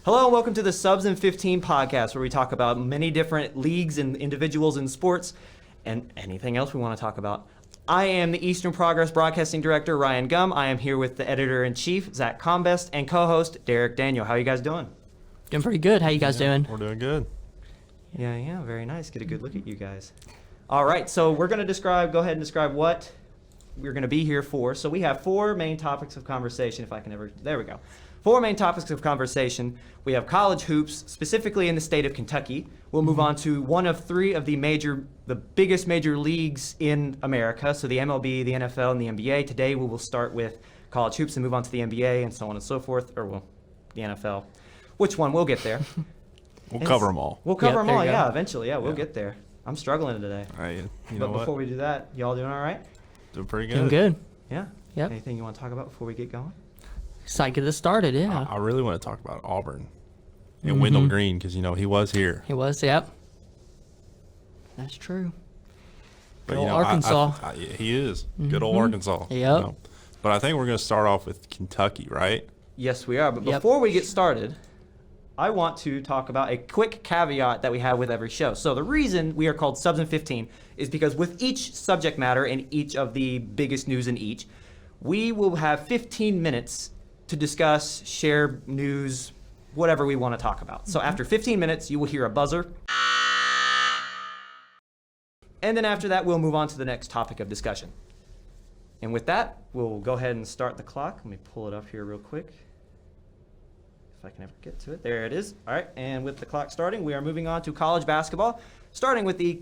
Hello and welcome to the Subs and 15 podcast, where we talk about many different leagues and individuals in sports and anything else we want to talk about. I am the Eastern Progress Broadcasting Director, Ryan Gumm. I am here with the Editor-in-Chief, Zach Combest, and co-host, Derek Daniel. How are you guys doing? Doing pretty good. How you guys doing? We're doing good. Yeah, very nice. Get a good look at you guys. All right, so we're going to go ahead and describe what we're going to be here for. So we have four main topics of conversation, there we go. Four main topics of conversation. We have college hoops, specifically in the state of Kentucky. We'll move on to one of three of the biggest major leagues in America, so the MLB, the NFL, and the NBA. Today we will start with college hoops and move on to the NBA and so on and so forth, the NFL. Which one? We'll get there. We'll cover them all. We'll cover them all, eventually. We'll get there. I'm struggling today. All right, but before we do that, y'all doing all right? Doing pretty good. Doing good. Yeah? Yep. Anything you want to talk about before we get going? Excited to get this started, yeah. I really want to talk about Auburn and Wendell Green because, he was here. He was, yep. That's true. But, Good old Arkansas. He is. Good old Arkansas. Yep. But I think we're going to start off with Kentucky, right? Yes, we are. But before we get started, I want to talk about a quick caveat that we have with every show. So the reason we are called Subs and 15 is because with each subject matter and each of the biggest news in each, we will have 15 minutes to discuss, share news, whatever we want to talk about. So after 15 minutes, you will hear a buzzer. And then after that, we'll move on to the next topic of discussion. And with that, we'll go ahead and start the clock. Let me pull it up here real quick. If I can ever get to it. There it is. All right, and with the clock starting, we are moving on to college basketball, starting with the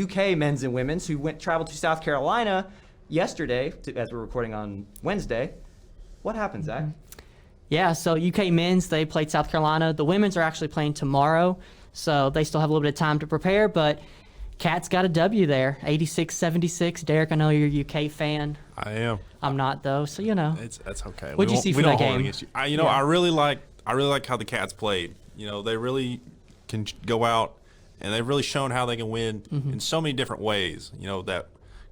UK men's and women's who traveled to South Carolina yesterday, as we're recording on Wednesday. What happened, Zach? Yeah, so UK men's, they played South Carolina. The women's are actually playing tomorrow, so they still have a little bit of time to prepare, but Cats got a W there, 86-76. Derek, I know you're a UK fan. I am. I'm not, though, so That's okay. What'd you see for that game? I really like how the Cats played. They really can go out, and they've really shown how they can win in so many different ways. That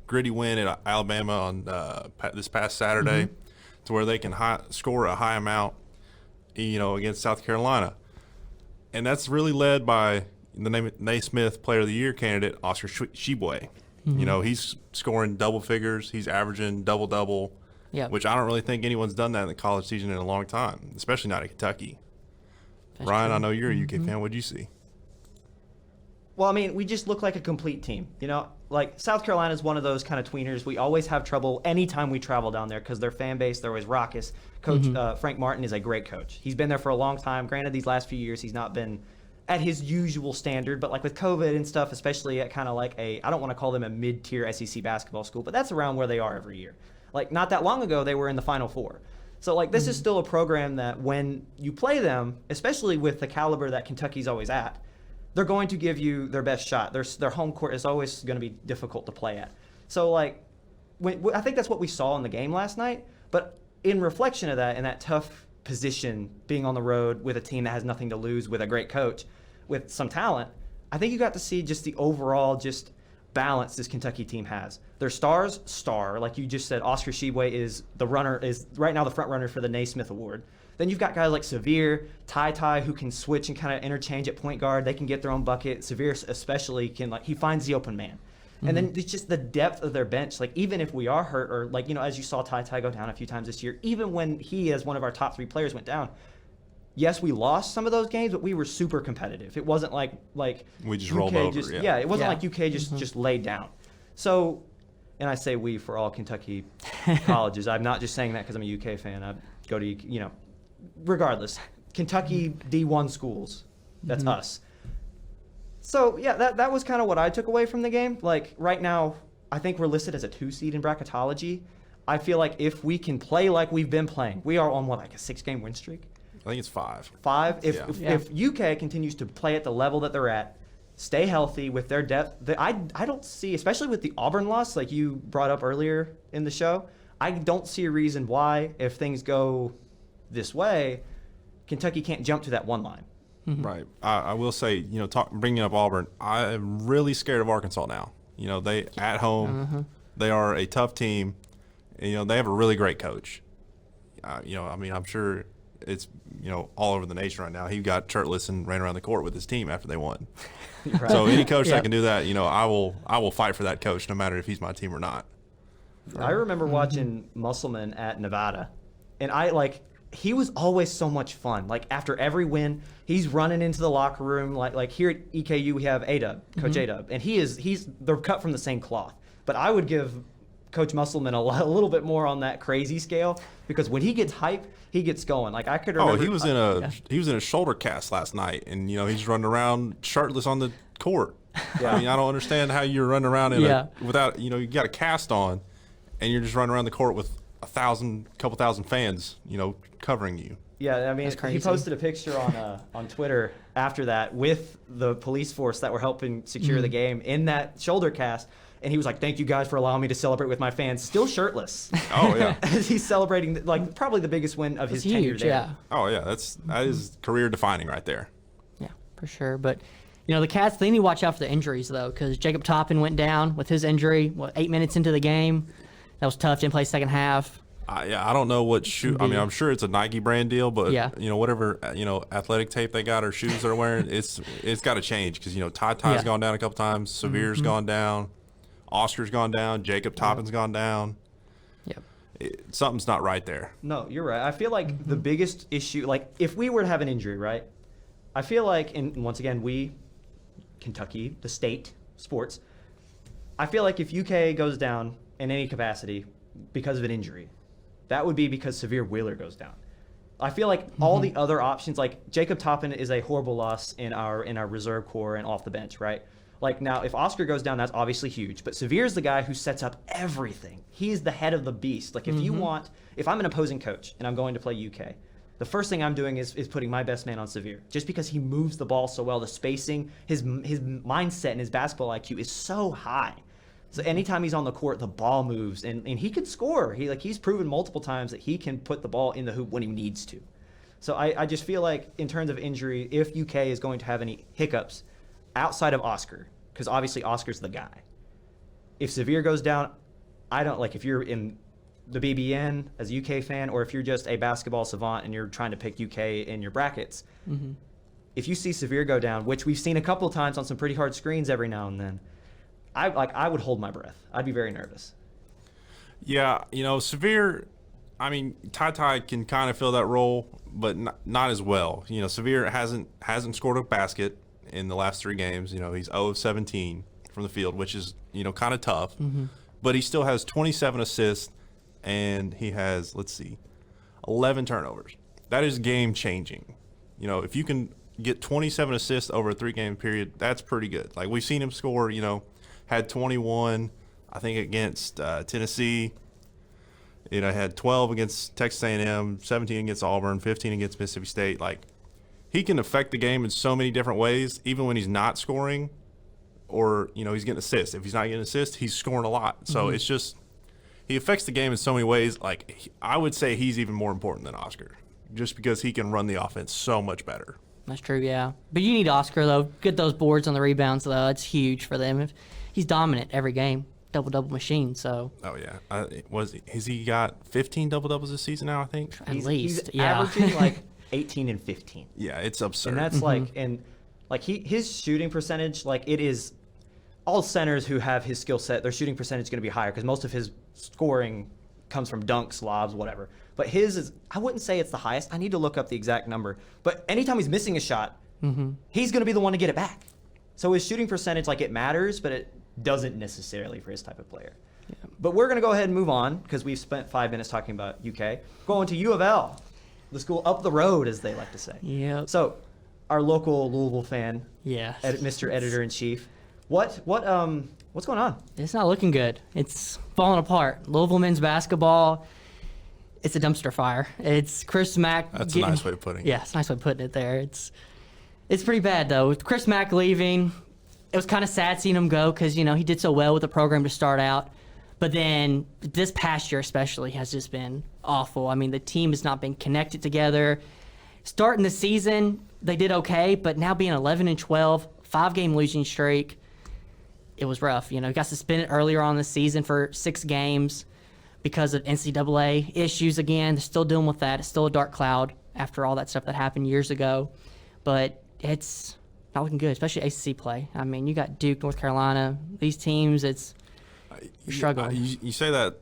gritty win at Alabama on this past Saturday, to where they can score a high amount, against South Carolina, and that's really led by the Naismith Player of the Year candidate Oscar Tshiebwe. He's scoring double figures. He's averaging double-double. Yeah. Which I don't really think anyone's done that in the college season in a long time, especially not in Kentucky. That's Ryan, true. I know you're a UK fan. What did you see? Well, we just look like a complete team. Like South Carolina is one of those kind of tweeners. We always have trouble anytime we travel down there because their fan base, they're always raucous. Coach Frank Martin is a great coach. He's been there for a long time. Granted, these last few years, he's not been at his usual standard, but like with COVID and stuff, especially at kind of like I don't want to call them a mid-tier SEC basketball school, but that's around where they are every year. Like not that long ago, they were in the Final Four. So like this is still a program that when you play them, especially with the caliber that Kentucky's always at, they're going to give you their best shot. Their home court is always going to be difficult to play at. So like, I think that's what we saw in the game last night. But in reflection of that, in that tough position, being on the road with a team that has nothing to lose, with a great coach, with some talent, I think you got to see just the overall balance this Kentucky team has. Their star, like you just said, Oscar Tshiebwe is right now the front runner for the Naismith Award. Then you've got guys like Severe, Ty, who can switch and kind of interchange at point guard. They can get their own bucket. Severe especially he finds the open man. And then it's just the depth of their bench. Like even if we are hurt or as you saw Ty go down a few times this year, even when he as one of our top three players went down, yes, we lost some of those games, but we were super competitive. It wasn't like we just UK rolled over. It wasn't like UK just laid down. So, and I say we for all Kentucky colleges. I'm not just saying that because I'm a UK fan. I go to regardless, Kentucky D1 schools. That's us. So yeah, that was kind of what I took away from the game. Like right now, I think we're listed as a 2 seed in bracketology. I feel like if we can play like we've been playing, we are on a 6-game win streak. I think it's 5. 5. If UK continues to play at the level that they're at, stay healthy with their depth, I don't see, especially with the Auburn loss, like you brought up earlier in the show, I don't see a reason why, if things go this way, Kentucky can't jump to that one line. Right. I will say, bringing up Auburn, I am really scared of Arkansas now. They at home, they are a tough team. And, they have a really great coach. I'm sure it's all over the nation right now. He got shirtless and ran around the court with his team after they won. Right. So any coach that can do that, I will fight for that coach no matter if he's my team or not. I remember watching Musselman at Nevada, and he was always so much fun. Like after every win, he's running into the locker room. Like here at EKU, we have A-Dub, Coach A-Dub, and they're cut from the same cloth. But I would give Coach Musselman a little bit more on that crazy scale, because when he gets hype, he gets going. Like I could remember. Oh, he was in a shoulder cast last night, and he's running around shirtless on the court. Yeah. I mean, I don't understand how you're running around without you got a cast on, and you're just running around the court with couple thousand fans, covering you. Yeah, I mean, That's crazy. he posted a picture on Twitter after that with the police force that were helping secure the game in that shoulder cast. And he was like, "Thank you guys for allowing me to celebrate with my fans," still shirtless. Oh yeah. As he's celebrating probably the biggest win of his It's tenure huge, there. yeah. Oh yeah, that is career defining right there. Yeah, for sure. But, the Cats, they need to watch out for the injuries, though, because Jacob Toppin went down with his injury, 8 minutes into the game. That was tough. Didn't play second half. I don't know what shoe. I mean, I'm sure it's a Nike brand deal, but Yeah. whatever athletic tape they got or shoes they're wearing, it's got to change, because Ty's gone down a couple times, Severe's gone down, Oscar's gone down, Jacob Toppin's gone down. Yep. Something's not right there. No, you're right. I feel like the biggest issue, if we were to have an injury, right? I feel like, and once again, Kentucky, the state, sports, I feel like if UK goes down in any capacity because of an injury, that would be because Severe Wheeler goes down. I feel like all the other options, like Jacob Toppin is a horrible loss in our reserve core and off the bench, right? Like now, if Oscar goes down, that's obviously huge. But Severe's the guy who sets up everything. He's the head of the beast. Like if I'm an opposing coach and I'm going to play UK, the first thing I'm doing is putting my best man on Severe, just because he moves the ball so well. The spacing, his mindset and his basketball IQ is so high. So anytime he's on the court, the ball moves, and he can score. He's proven multiple times that he can put the ball in the hoop when he needs to. So I just feel like in terms of injury, if UK is going to have any hiccups outside of Oscar, because obviously Oscar's the guy. If Severe goes down, I don't if you're in the BBN as a UK fan, or if you're just a basketball savant and you're trying to pick UK in your brackets, if you see Severe go down, which we've seen a couple of times on some pretty hard screens every now and then, I would hold my breath. I'd be very nervous. Yeah, Severe, I mean, Ty can kind of fill that role, but not as well. Severe hasn't scored a basket in the last 3 games. He's 0 of 17 from the field, which is, kind of tough. But he still has 27 assists, and he has, 11 turnovers. That is game-changing. If you can get 27 assists over a 3-game period, that's pretty good. Like, we've seen him score, had 21, I think, against Tennessee. Had 12 against Texas A&M, 17 against Auburn, 15 against Mississippi State. He can affect the game in so many different ways, even when he's not scoring, or he's getting assists. If he's not getting assists, he's scoring a lot. So it's just, he affects the game in so many ways. I would say he's even more important than Oscar, just because he can run the offense so much better. That's true, yeah. But you need Oscar, though. Get those boards on the rebounds, though. It's huge for them. He's dominant every game, double-double machine. So. Oh yeah, has he got 15 double-doubles this season now? I think at least. He's averaging 18 and 15. Yeah, it's absurd. And that's his shooting percentage, it is all centers who have his skill set. Their shooting percentage is going to be higher because most of his scoring comes from dunks, lobs, whatever. But his is, I wouldn't say it's the highest. I need to look up the exact number. But anytime he's missing a shot, he's going to be the one to get it back. So his shooting percentage, it matters, but it doesn't necessarily for his type of player. Yeah. But we're going to go ahead and move on because we've spent 5 minutes talking about UK. Going to U of L, the school up the road, as they like to say. Yeah. So our local Louisville fan, Mr. Editor-in-Chief, what's going on? It's not looking good. It's falling apart. Louisville men's basketball, it's a dumpster fire. It's Chris Mack. That's a nice way of putting it. Yeah, it's a nice way of putting it there. It's pretty bad, though. With Chris Mack leaving, it was kind of sad seeing him go because, he did so well with the program to start out. But then this past year especially has just been awful. I mean, the team has not been connected together. Starting the season, they did okay, but now being 11 and 12, 5-game losing streak, it was rough. Got suspended earlier on this season for 6 games because of NCAA issues again. They're still dealing with that. It's still a dark cloud after all that stuff that happened years ago. But it's not looking good, especially ACC play. I mean, you got Duke, North Carolina. These teams, you're struggling. You say that,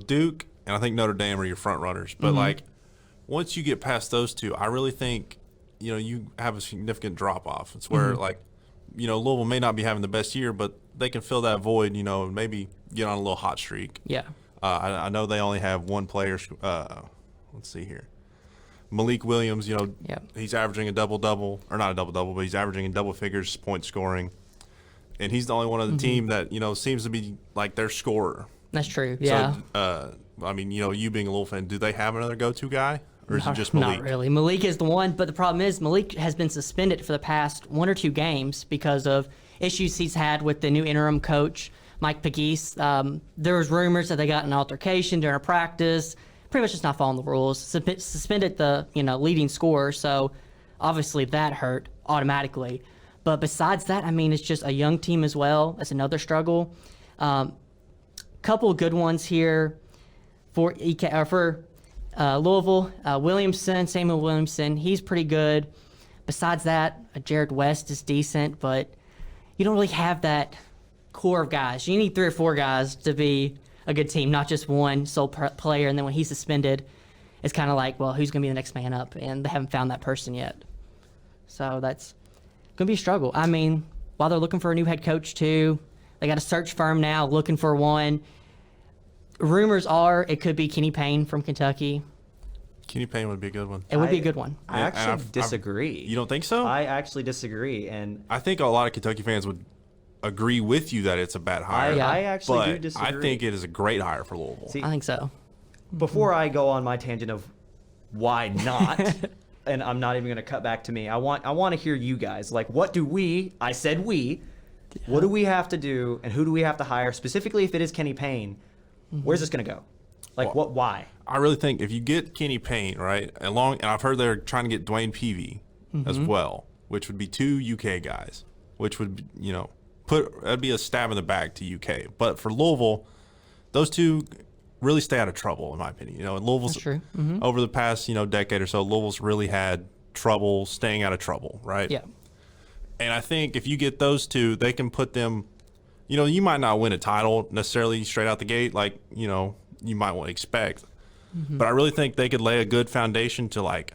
Duke and I think Notre Dame are your front runners. But, like, once you get past those two, I really think, you have a significant drop-off. It's where, like, Louisville may not be having the best year, but they can fill that void, and maybe get on a little hot streak. Yeah. I know they only have one player. Let's see here. Malik Williams, he's averaging a double-double, or not a double-double, but he's averaging in double figures point scoring. And he's the only one on the team that, seems to be like their scorer. That's true, yeah. So, I mean, you being a Louisville fan, do they have another go-to guy? Or is it just Malik? Not really. Malik is the one, but the problem is Malik has been suspended for the past 1 or 2 games because of issues he's had with the new interim coach, Mike Pegues. There was rumors that they got in an altercation during a practice. Pretty much just not following the rules. Suspended the leading scorer, so obviously that hurt automatically. But besides that, I mean, it's just a young team as well. That's another struggle. Couple of good ones here for Louisville. Samuel Williamson, he's pretty good. Besides that, Jared West is decent, but you don't really have that core of guys. You need 3 or 4 guys to be a good team, not just one sole player. And then when he's suspended, it's kind of like, well, who's going to be the next man up? And they haven't found that person yet. So that's going to be a struggle. I mean, while they're looking for a new head coach too, they got a search firm now looking for one. Rumors are it could be Kenny Payne from Kentucky. Kenny Payne would be a good one. It would be a good one. I actually disagree. You don't think so? I actually disagree, and I think a lot of Kentucky fans would agree with you that it's a bad hire. I actually do but disagree. I think it is a great hire for Louisville. See, I think so. Before I go on my tangent of why not, and I'm not even going to cut back to me, I want to hear you guys. Like, what do we? I said we. Yeah. What do we have to do, and who do we have to hire? Specifically, if it is Kenny Payne, where's this going to go? Like, well, why? I really think if you get Kenny Payne, right, and I've heard they're trying to get Dwayne Peavy as well, which would be 2 UK guys, which would, that'd be a stab in the back to UK. But for Louisville, those 2 really stay out of trouble, in my opinion. And Louisville's true. Over the past, decade or so, Louisville's really had trouble staying out of trouble, right? Yeah. And I think if you get those 2, they can put them, you might not win a title necessarily straight out the gate, like, you might want to expect. But I really think they could lay a good foundation to, like,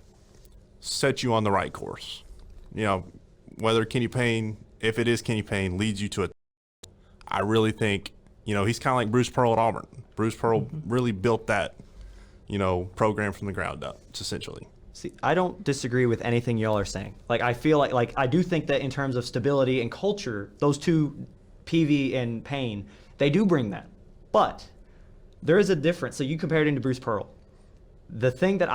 set you on the right course. Whether Kenny Payne, if it is Kenny Payne, leads you to I really think, he's kind of like Bruce Pearl at Auburn. Bruce Pearl really built that, program from the ground up, essentially. See, I don't disagree with anything y'all are saying. Like, I feel like I do think that in terms of stability and culture, those 2, Peavy and Payne, they do bring that. But there is a difference. So you compared him to Bruce Pearl. The thing that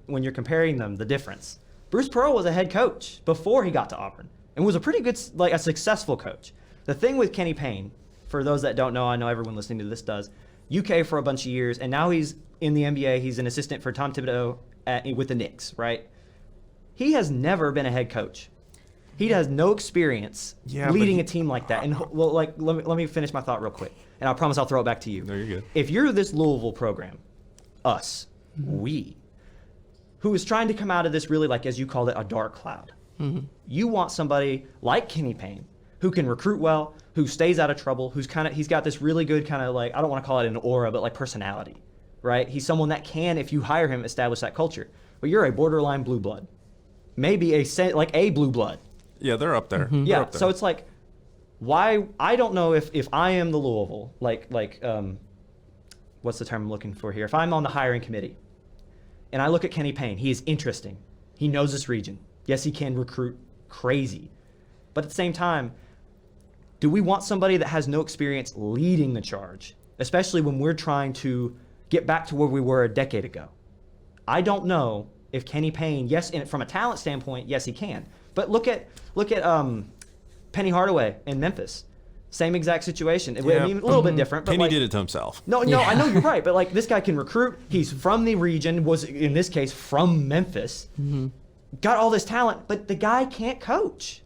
when you're comparing them, the difference, Bruce Pearl was a head coach before he got to Auburn and was a pretty good, like a successful coach. The thing with Kenny Payne, for those that don't know, I know everyone listening to this does, UK for a bunch of years, and now he's in the NBA. He's an assistant for Tom Thibodeau with the Knicks, right? He has never been a head coach. He has no experience leading a team like that. And let me finish my thought real quick, and I promise I'll throw it back to you. No, you're good. If you're this Louisville program, we, who is trying to come out of this really, like, as you called it, a dark cloud, you want somebody like Kenny Payne who can recruit well, who stays out of trouble, he's got this really good kind of, like, I don't want to call it an aura, but like personality, right? He's someone that can, if you hire him, establish that culture. But you're a borderline blue blood, maybe a blue blood. Yeah, they're up there. Yeah, they're up there. So it's like, why? I don't know if I am the Louisville, what's the term I'm looking for here? If I'm on the hiring committee, and I look at Kenny Payne, he is interesting. He knows this region. Yes, he can recruit crazy, but at the same time, do we want somebody that has no experience leading the charge, especially when we're trying to get back to where we were a decade ago? I don't know if Kenny Payne, yes, from a talent standpoint, yes, he can. But look at Penny Hardaway in Memphis. Same exact situation. I mean, a little bit different. But Penny did it to himself. No, I know you're right. But like, this guy can recruit. He's from the region, was in this case from Memphis. Got all this talent, but the guy can't coach.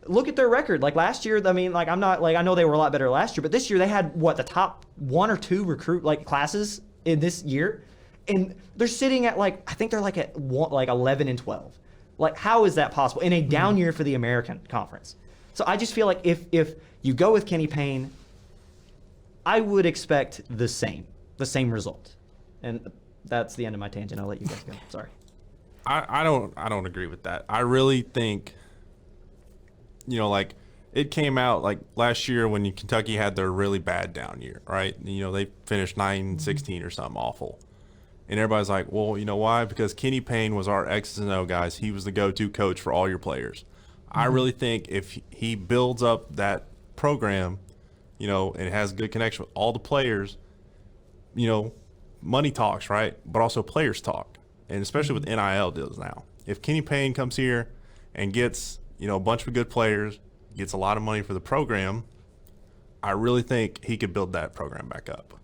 Look at their record. Like last year, I mean, like I know they were a lot better last year, but this year they had the top 1 or 2 recruit classes in this year, And they're sitting at I think they're at 11-12. Like, how is that possible in a down year for the American Conference? So I just feel like if you go with Kenny Payne, I would expect the same result. And that's the end of my tangent. I'll let you guys go. Sorry. I don't agree with that. I really think, it came out last year when Kentucky had their really bad down year, right? They finished 9-16 or something awful. And everybody's like, well, you know why? Because Kenny Payne was our X's and O guys. He was the go-to coach for all your players. I really think if he builds up that program, and has good connection with all the players, money talks, right? But also players talk. And especially with NIL deals now. If Kenny Payne comes here and gets, a bunch of good players, gets a lot of money for the program, I really think he could build that program back up.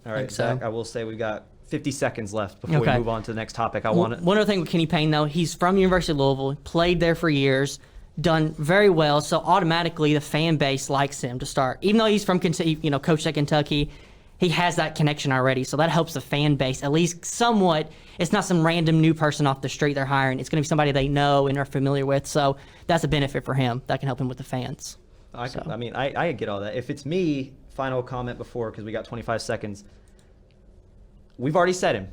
All right, so. Zach, I will say we've got 50 seconds left before we move on to the next topic. One other thing with Kenny Payne, though, he's from University of Louisville, played there for years, done very well, so automatically the fan base likes him to start. Even though he's from Kentucky, coached at Kentucky, he has that connection already, so that helps the fan base at least somewhat. It's not some random new person off the street they're hiring. It's going to be somebody they know and are familiar with, so that's a benefit for him. That can help him with the fans. I get all that. If it's me, final comment before, because we got 25 seconds. We've already said him.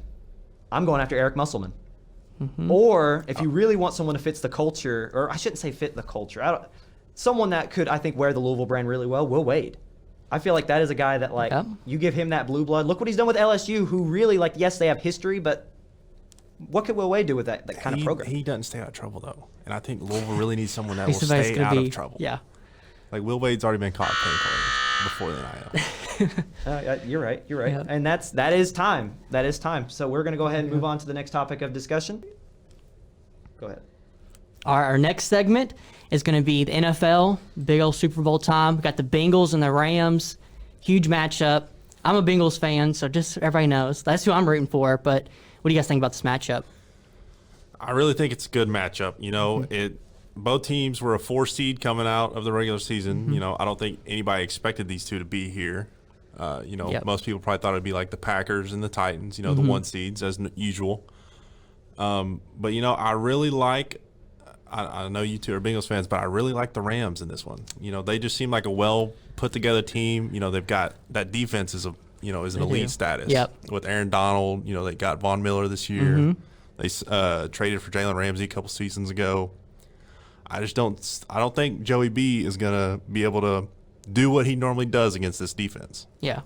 I'm going after Eric Musselman. Or if you really want someone who fits the culture, or I shouldn't say fit the culture, someone that could, I think, wear the Louisville brand really well, Will Wade. I feel like that is a guy that, you give him that blue blood. Look what he's done with LSU, who really, yes, they have history, but what could Will Wade do with that kind of program? He doesn't stay out of trouble, though. And I think Louisville really needs someone that will stay out of trouble. Yeah. Will Wade's already been caught paying players before the NIL. You're right. Yeah. And that is time. So we're going to go ahead and move on to the next topic of discussion. Go ahead. Our next segment is going to be the NFL, big old Super Bowl time. We got the Bengals and the Rams, huge matchup. I'm a Bengals fan, so just so everybody knows, that's who I'm rooting for. But what do you guys think about this matchup? I really think it's a good matchup. Both teams were a 4 seed coming out of the regular season. I don't think anybody expected these two to be here. Most people probably thought it'd be like the Packers and the Titans, the 1 seeds as usual. But I really like. I know you two are Bengals fans, but I really like the Rams in this one. They just seem like a well put together team. They've got that defense is an elite status. Yep. With Aaron Donald, they got Von Miller this year. They traded for Jalen Ramsey a couple seasons ago. I don't think Joey B is gonna be able to do what he normally does against this defense. Yeah,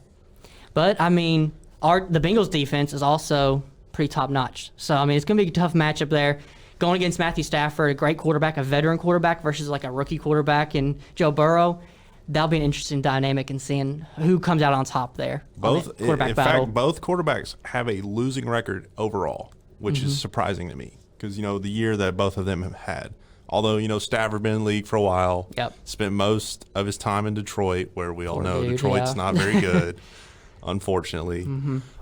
but the Bengals defense is also pretty top notch. So it's gonna be a tough matchup there. Going against Matthew Stafford, a great quarterback, a veteran quarterback versus a rookie quarterback in Joe Burrow. That'll be an interesting dynamic in seeing who comes out on top there. Both quarterback battle. fact, both quarterbacks have a losing record overall, which is surprising to me because the year that both of them have had. Although, Stafford been in the league for a while, spent most of his time in Detroit, where we all know Detroit's not very good, unfortunately.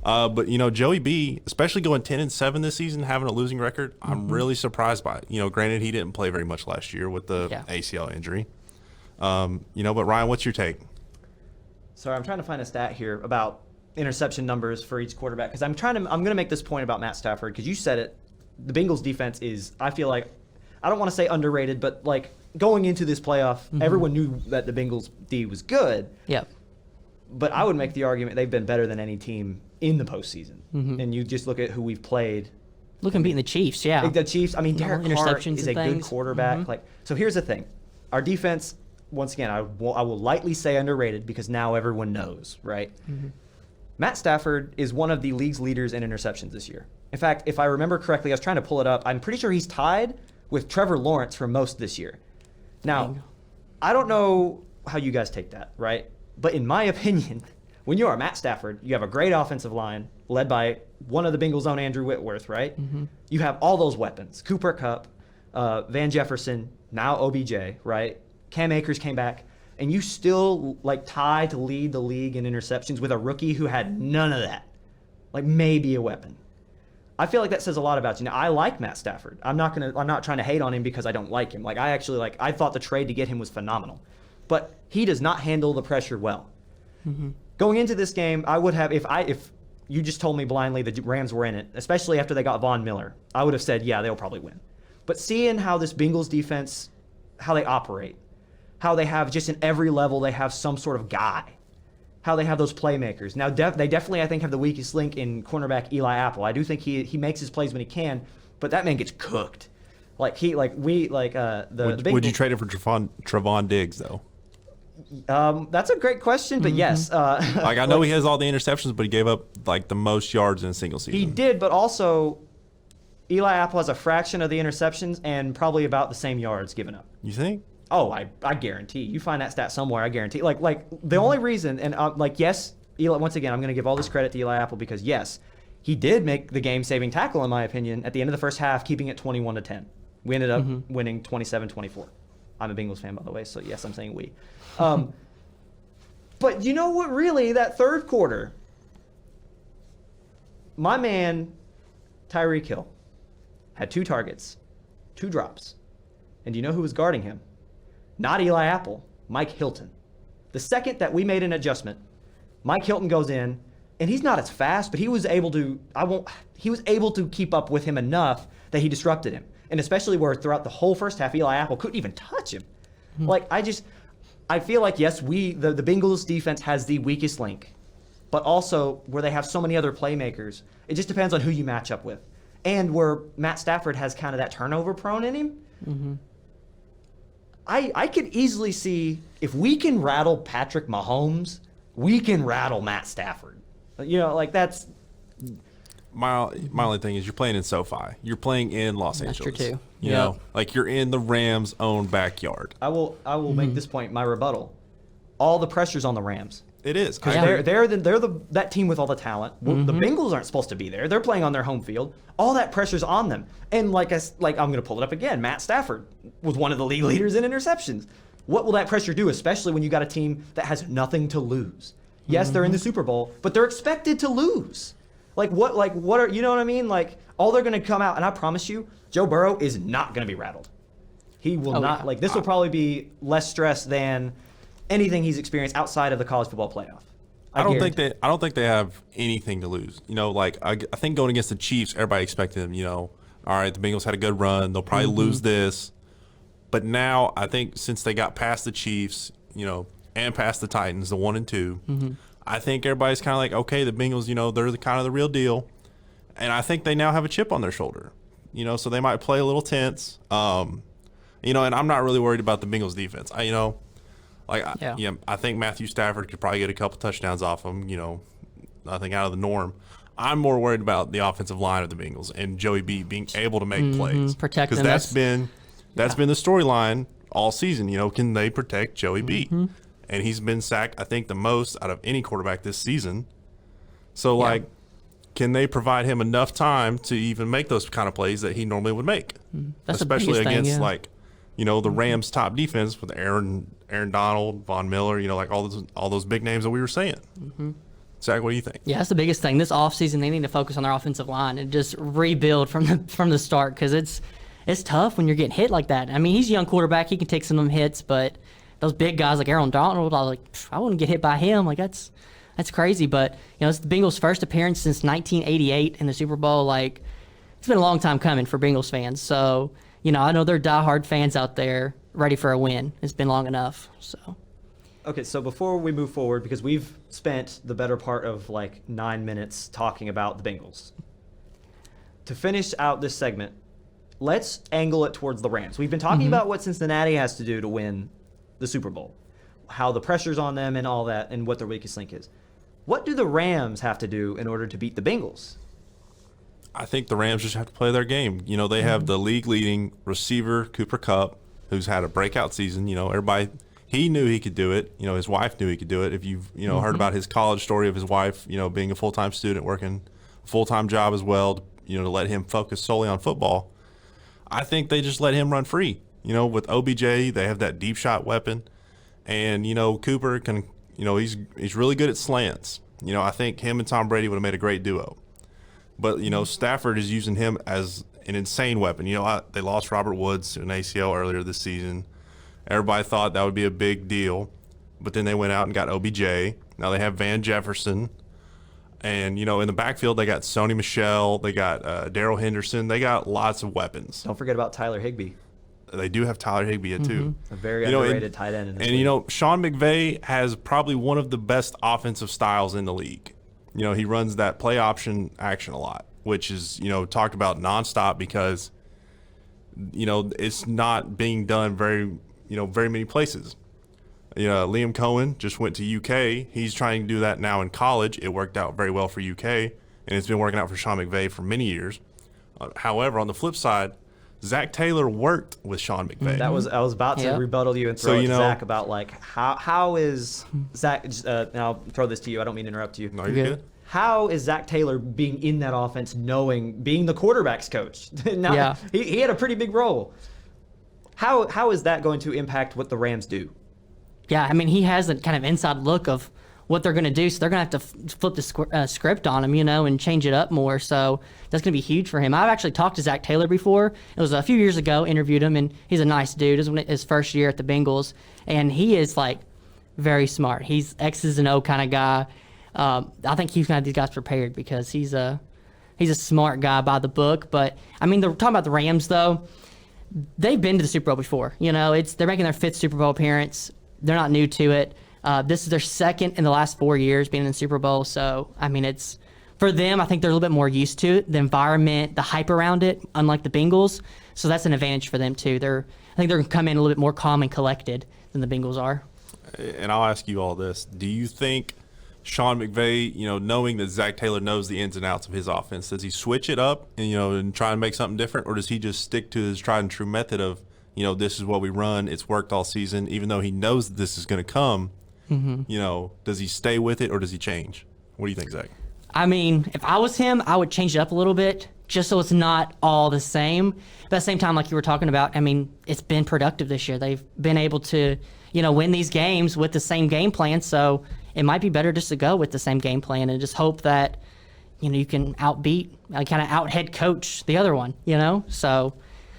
But, Joey B, especially going 10-7 this season, having a losing record, I'm really surprised by it. Granted, he didn't play very much last year with the ACL injury. But Ryan, what's your take? Sorry, I'm trying to find a stat here about interception numbers for each quarterback because I'm going to make this point about Matt Stafford because you said it. The Bengals defense is, I feel like, I don't want to say underrated, but going into this playoff, everyone knew that the Bengals D was good. Yep. But I would make the argument they've been better than any team in the postseason. And you just look at who we've played. Look at beating the Chiefs, yeah. The Chiefs, Derek Carr is a good quarterback. So here's the thing. Our defense, once again, I will lightly say underrated because now everyone knows, right? Matt Stafford is one of the league's leaders in interceptions this year. In fact, if I remember correctly, I was trying to pull it up. I'm pretty sure he's tied with Trevor Lawrence for most this year. Now, I don't know how you guys take that, right? But in my opinion, when you are Matt Stafford, you have a great offensive line led by one of the Bengals' own Andrew Whitworth, right? You have all those weapons. Cooper Kupp, Van Jefferson, now OBJ, right? Cam Akers came back. And you still tied to lead the league in interceptions with a rookie who had none of that. Maybe a weapon. I feel like that says a lot about you. Now, I like Matt Stafford. I'm not trying to hate on him because I don't like him. I thought the trade to get him was phenomenal. But he does not handle the pressure well. Going into this game, I would have, if you just told me blindly the Rams were in it, especially after they got Von Miller, I would have said, yeah, they'll probably win. But seeing how this Bengals defense, how they operate, how they have just in every level, they have some sort of guy, how they have those playmakers. Now, they definitely, I think, have the weakest link in cornerback Eli Apple. I do think he makes his plays when he can, but that man gets cooked. The Bengals, Would you trade it for Trevon Diggs, though? That's a great question, but yes. I know he has all the interceptions, but he gave up like the most yards in a single season. He did, but also Eli Apple has a fraction of the interceptions and probably about the same yards given up. You think? Oh, I guarantee. You find that stat somewhere, I guarantee. Like the only reason, and yes, Eli. Once again, I'm going to give all this credit to Eli Apple because yes, he did make the game-saving tackle in my opinion at the end of the first half, keeping it 21-10. We ended up winning 27-24. I'm a Bengals fan, by the way, so yes, I'm saying we. But you know what? Really, that third quarter, my man Tyreek Hill had 2 targets, 2 drops, and do you know who was guarding him? Not Eli Apple, Mike Hilton. The second that we made an adjustment, Mike Hilton goes in, and he's not as fast, but he was able to. He was able to keep up with him enough that he disrupted him, and especially where throughout the whole first half, Eli Apple couldn't even touch him. I feel like yes, the Bengals defense has the weakest link, but also where they have so many other playmakers. It just depends on who you match up with, and where Matt Stafford has kind of that turnover prone in him. Mm-hmm. I could easily see if we can rattle Patrick Mahomes, we can rattle Matt Stafford. You know, like that's. My only thing is you're playing in SoFi. You're playing in Los Angeles. That's true too. You know, like you're in the Rams' own backyard. I will make this point, my rebuttal. All the pressure's on the Rams. It is. Because they're that team with all the talent. Well, the Bengals aren't supposed to be there. They're playing on their home field. All that pressure's on them. And I'm going to pull it up again. Matt Stafford was one of the league leaders in interceptions. What will that pressure do, especially when you got a team that has nothing to lose? Yes, they're in the Super Bowl, but they're expected to lose. What are, you know what I mean? Like, all they're going to come out, and I promise you, Joe Burrow is not going to be rattled. He will not. Yeah. This will probably be less stress than anything he's experienced outside of the college football playoff. I don't think they have anything to lose. You know, like I think going against the Chiefs, everybody expected them. You know, all right, the Bengals had a good run. They'll probably lose this, but now I think since they got past the Chiefs, you know, and past the Titans, the 1 and 2, I think everybody's kind of like, okay, the Bengals, you know, they're kind of the real deal, and I think they now have a chip on their shoulder. You know, so they might play a little tense. You know, and I'm not really worried about the Bengals defense. I think Matthew Stafford could probably get a couple touchdowns off him, you know, nothing out of the norm. I'm more worried about the offensive line of the Bengals and Joey B being able to make plays. Protect them. Because that's been the storyline all season. You know, can they protect Joey B? And he's been sacked, I think, the most out of any quarterback this season. So, can they provide him enough time to even make those kind of plays that he normally would make? That's especially against, thing, you know, the Rams' top defense with Aaron Donald, Von Miller, you know, like all those big names that we were saying. Zach, what do you think? Yeah, that's the biggest thing. This offseason, they need to focus on their offensive line and just rebuild from the start because it's tough when you're getting hit like that. I mean, he's a young quarterback. He can take some of them hits, but those big guys like Aaron Donald, I wouldn't get hit by him. Like, that's crazy. But, you know, it's the Bengals' first appearance since 1988 in the Super Bowl. Like, it's been a long time coming for Bengals fans. So, you know, I know there are diehard fans out there ready for a win. It's been long enough. So. Okay, so before we move forward, because we've spent the better part of 9 minutes talking about the Bengals. To finish out this segment, let's angle it towards the Rams. We've been talking about what Cincinnati has to do to win the Super Bowl, how the pressure's on them and all that, and what their weakest link is. What do the Rams have to do in order to beat the Bengals? I think the Rams just have to play their game. You know, they have the league-leading receiver, Cooper Kupp, who's had a breakout season. You know, everybody, he knew he could do it. You know, his wife knew he could do it. If you've, heard about his college story of his wife, you know, being a full-time student, working a full-time job as well, to let him focus solely on football. I think they just let him run free. You know, with OBJ, they have that deep shot weapon. And, Cooper can, he's really good at slants. I think him and Tom Brady would have made a great duo. But, Stafford is using him as an insane weapon. They lost Robert Woods to an ACL earlier this season. Everybody thought that would be a big deal. But then they went out and got OBJ. Now they have Van Jefferson. And, in the backfield, they got Sony Michel, they got Darrell Henderson, they got lots of weapons. Don't forget about Tyler Higbee. They do have Tyler Higbee too. A very underrated tight end in this league. Sean McVay has probably one of the best offensive styles in the league. He runs that play option action a lot, which is, talked about nonstop because, it's not being done very many places. Liam Cohen just went to UK. He's trying to do that now in college. It worked out very well for UK, and it's been working out for Sean McVay for many years. However, on the flip side, Zach Taylor worked with Sean McVay. I was about to rebuttal you and throw it to Zach about how is Zach? And I'll throw this to you. I don't mean to interrupt you. No, you're good. How is Zach Taylor being in that offense, being the quarterback's coach? He had a pretty big role. How is that going to impact what the Rams do? Yeah, I mean, he has a kind of inside look of what they're going to do, so they're going to have to flip the script on him, and change it up more. So that's going to be huge for him. I've actually talked to Zach Taylor before. It was a few years ago, interviewed him, and he's a nice dude. It was his first year at the Bengals, and he is, very smart. He's X's and O kind of guy. I think he's going to have these guys prepared because he's a smart guy by the book. But, I mean, they're talking about the Rams, though. They've been to the Super Bowl before. They're making their 5th Super Bowl appearance. They're not new to it. This is their 2nd in the last 4 years being in the Super Bowl. So, I mean, it's for them, I think they're a little bit more used to it, the environment, the hype around it, unlike the Bengals. So that's an advantage for them, too. I think they're going to come in a little bit more calm and collected than the Bengals are. And I'll ask you all this. Do you think Sean McVay, knowing that Zach Taylor knows the ins and outs of his offense, does he switch it up and try and make something different? Or does he just stick to his tried and true method of, this is what we run. It's worked all season, even though he knows that this is going to come. Does he stay with it or does he change? What do you think, Zach? I mean, if I was him, I would change it up a little bit just so it's not all the same. But at the same time, like you were talking about, I mean, it's been productive this year. They've been able to, win these games with the same game plan. So it might be better just to go with the same game plan and just hope that, you can kind of out head coach the other one, So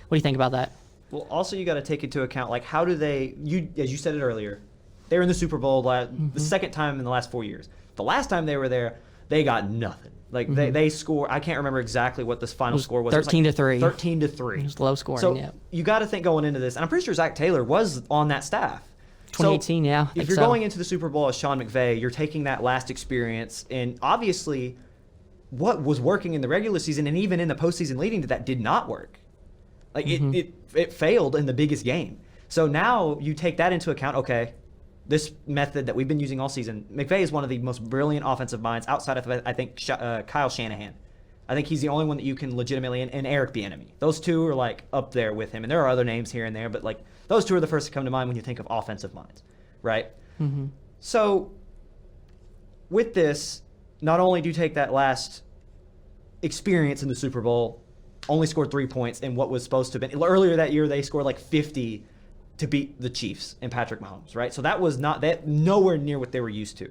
what do you think about that? Well, also you got to take into account, how do they, as you said it earlier, they were in the Super Bowl the 2nd time in the last 4 years. The last time they were there, they got nothing. They score. I can't remember exactly what this final score was. 13-3. 13-3. It was low scoring. So you got to think going into this, and I'm pretty sure Zach Taylor was on that staff. 2018, so yeah. If you're going into the Super Bowl as Sean McVay, you're taking that last experience, and obviously, what was working in the regular season and even in the postseason leading to that did not work. It failed in the biggest game. So now you take that into account. Okay. This method that we've been using all season, McVay is one of the most brilliant offensive minds outside of, I think, Kyle Shanahan. I think he's the only one that you can legitimately, and Eric Bieniemy. Those two are up there with him, and there are other names here and there, but those two are the first to come to mind when you think of offensive minds, right? Mm-hmm. So with this, not only do you take that last experience in the Super Bowl, only scored 3 points in what was supposed to have been earlier that year. They scored 50 to beat the Chiefs and Patrick Mahomes, right? So that was nowhere near what they were used to.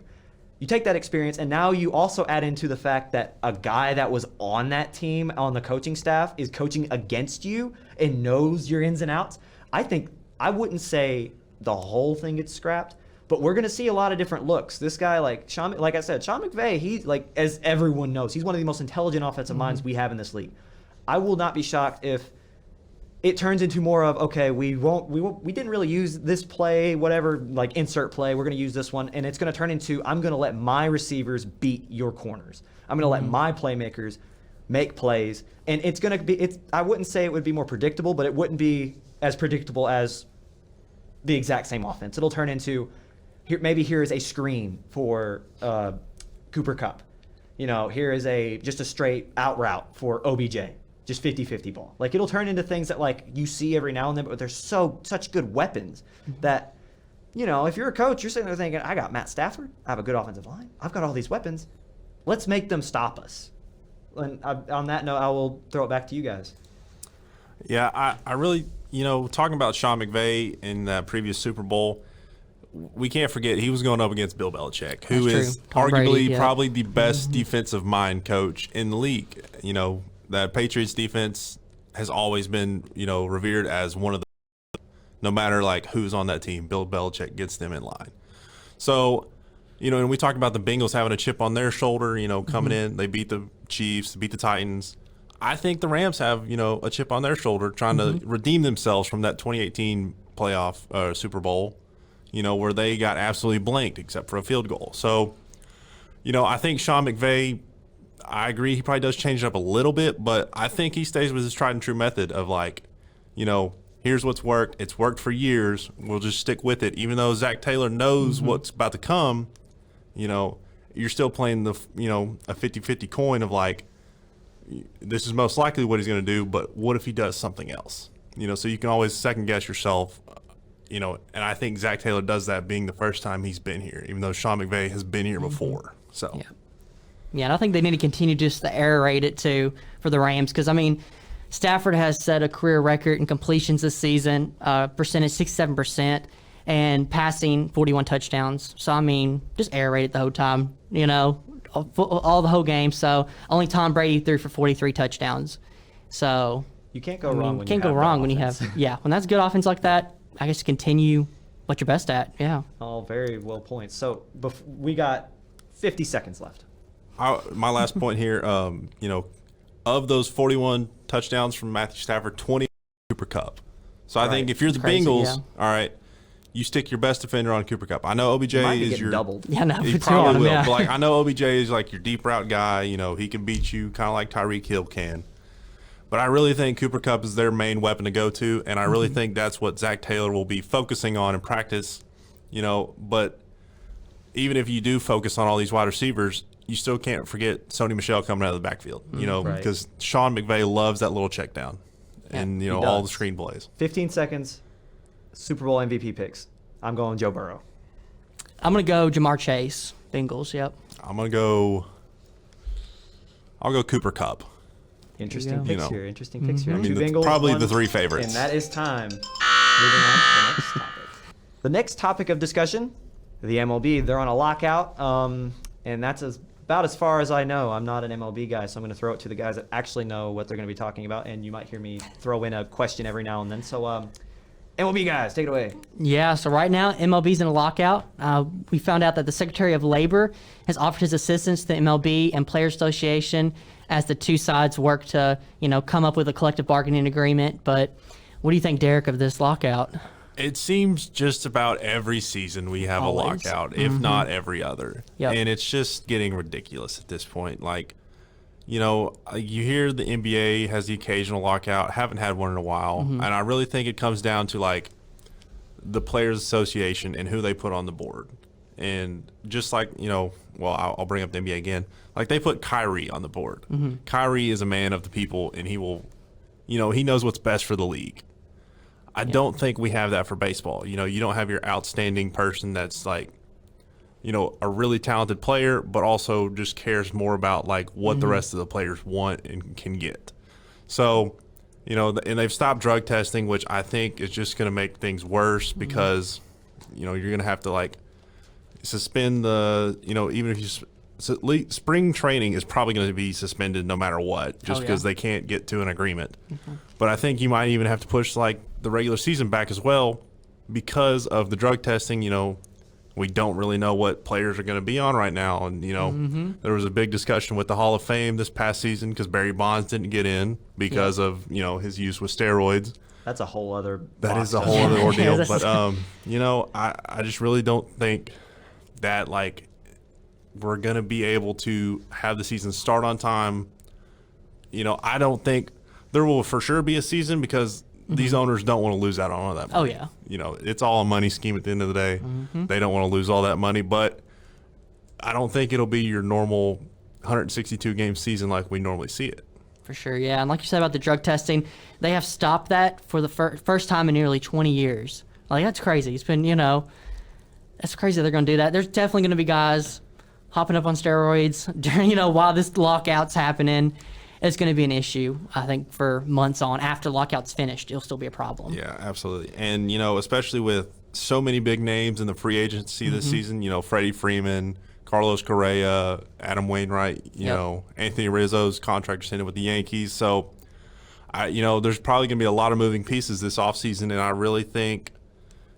You take that experience, and now you also add into the fact that a guy that was on that team, on the coaching staff, is coaching against you and knows your ins and outs. I wouldn't say the whole thing gets scrapped, but we're going to see a lot of different looks. This guy, Sean McVay, he's as everyone knows, he's one of the most intelligent offensive minds we have in this league. I will not be shocked if it turns into more of, okay, we didn't really use this play, whatever, insert play, we're going to use this one, and it's going to turn into, I'm going to let my receivers beat your corners. I'm going to let my playmakers make plays, and it's going to be, I wouldn't say it would be more predictable, but it wouldn't be as predictable as the exact same offense. It'll turn into, here is a screen for Cooper Kupp. Here is just a straight out route for OBJ. Just 50-50 ball. It'll turn into things that you see every now and then, but they're such good weapons that, if you're a coach, you're sitting there thinking, I got Matt Stafford, I have a good offensive line, I've got all these weapons, let's make them stop us. And on that note, I will throw it back to you guys. Yeah, I really, talking about Sean McVay in that previous Super Bowl, we can't forget he was going up against Bill Belichick, who is arguably probably the best defensive mind coach in the league. That Patriots defense has always been, revered as one of the, no matter who's on that team, Bill Belichick gets them in line. So and we talk about the Bengals having a chip on their shoulder, coming in. They beat the Chiefs, beat the Titans. I think the Rams have, a chip on their shoulder trying to redeem themselves from that 2018 playoff Super Bowl, where they got absolutely blanked except for a field goal. So, I think Sean McVay, I agree, he probably does change it up a little bit, but I think he stays with his tried and true method of here's what's worked. It's worked for years. We'll just stick with it. Even though Zach Taylor knows what's about to come, you're still playing the, a 50-50 coin of this is most likely what he's going to do, but what if he does something else? So you can always second guess yourself, and I think Zach Taylor does that being the first time he's been here, even though Sean McVay has been here before. So, yeah, and I think they need to continue just to aerate it too for the Rams because, Stafford has set a career record in completions this season, percentage 67%, and passing 41 touchdowns. So, just aerate it the whole time, all the whole game. So only Tom Brady threw for 43 touchdowns. So you can't go wrong. When you have when that's good offense like that. I guess continue what you're best at. Yeah. All very well points. So we got 50 seconds left. My last point here, of those 41 touchdowns from Matthew Stafford, 20 Cooper Kupp. So I think if you're the Bengals, all right, you stick your best defender on Cooper Kupp. I know OBJ is your doubled. Yeah, no, he probably will. But I know OBJ is your deep route guy. He can beat you kind of like Tyreek Hill can. But I really think Cooper Kupp is their main weapon to go to, and I really think that's what Zach Taylor will be focusing on in practice. But even if you do focus on all these wide receivers, you still can't forget Sony Michel coming out of the backfield. Because Sean McVay loves that little check down, and all the screen plays. 15 seconds. Super Bowl MVP picks. I'm going Joe Burrow. I'm going to go Jamar Chase. Bengals, yep. I'll go Cooper Kupp. Interesting picks here. Interesting picks here. Bengals, probably the three favorites. And that is time. Moving on to the next topic. The next topic of discussion, the MLB. They're on a lockout, and that's about as far as I know. I'm not an MLB guy, so I'm going to throw it to the guys that actually know what they're going to be talking about, and you might hear me throw in a question every now and then. So, MLB guys, take it away. Yeah, so right now, MLB's in a lockout. We found out that the Secretary of Labor has offered his assistance to the MLB and Players Association as the two sides work to, come up with a collective bargaining agreement. But what do you think, Derek, of this lockout? It seems just about every season we have a lockout, if not every other. Yep. And it's just getting ridiculous at this point. You hear the NBA has the occasional lockout. Haven't had one in a while. And I really think it comes down to, the Players Association and who they put on the board. And just I'll bring up the NBA again. They put Kyrie on the board. Kyrie is a man of the people, and he will, he knows what's best for the league. I don't think we have that for baseball. You don't have your outstanding person that's a really talented player, but also just cares more about what the rest of the players want and can get. So, and they've stopped drug testing, which I think is just going to make things worse because, you're going to have to suspend the, even if you spring training is probably going to be suspended no matter what, just because they can't get to an agreement. But I think you might even have to push the regular season back as well because of the drug testing. We don't really know what players are going to be on right now. And, there was a big discussion with the Hall of Fame this past season because Barry Bonds didn't get in because of, his use with steroids. That's a whole other That is a whole other ordeal. But, I just really don't think that, we're going to be able to have the season start on time. I don't think there will for sure be a season because these owners don't want to lose out on all that money. Oh, yeah. It's all a money scheme at the end of the day. They don't want to lose all that money, but I don't think it'll be your normal 162-game season like we normally see it. For sure, yeah. And like you said about the drug testing, they have stopped that for the first time in nearly 20 years. That's crazy. It's been, that's crazy they're going to do that. There's definitely going to be guys hopping up on steroids during, while this lockout's happening. It's going to be an issue, I think, for months on. After lockout's finished, it'll still be a problem. Yeah, absolutely. And, especially with so many big names in the free agency this season, Freddie Freeman, Carlos Correa, Adam Wainwright, Anthony Rizzo's contract extended with the Yankees. So, there's probably going to be a lot of moving pieces this offseason, and I really think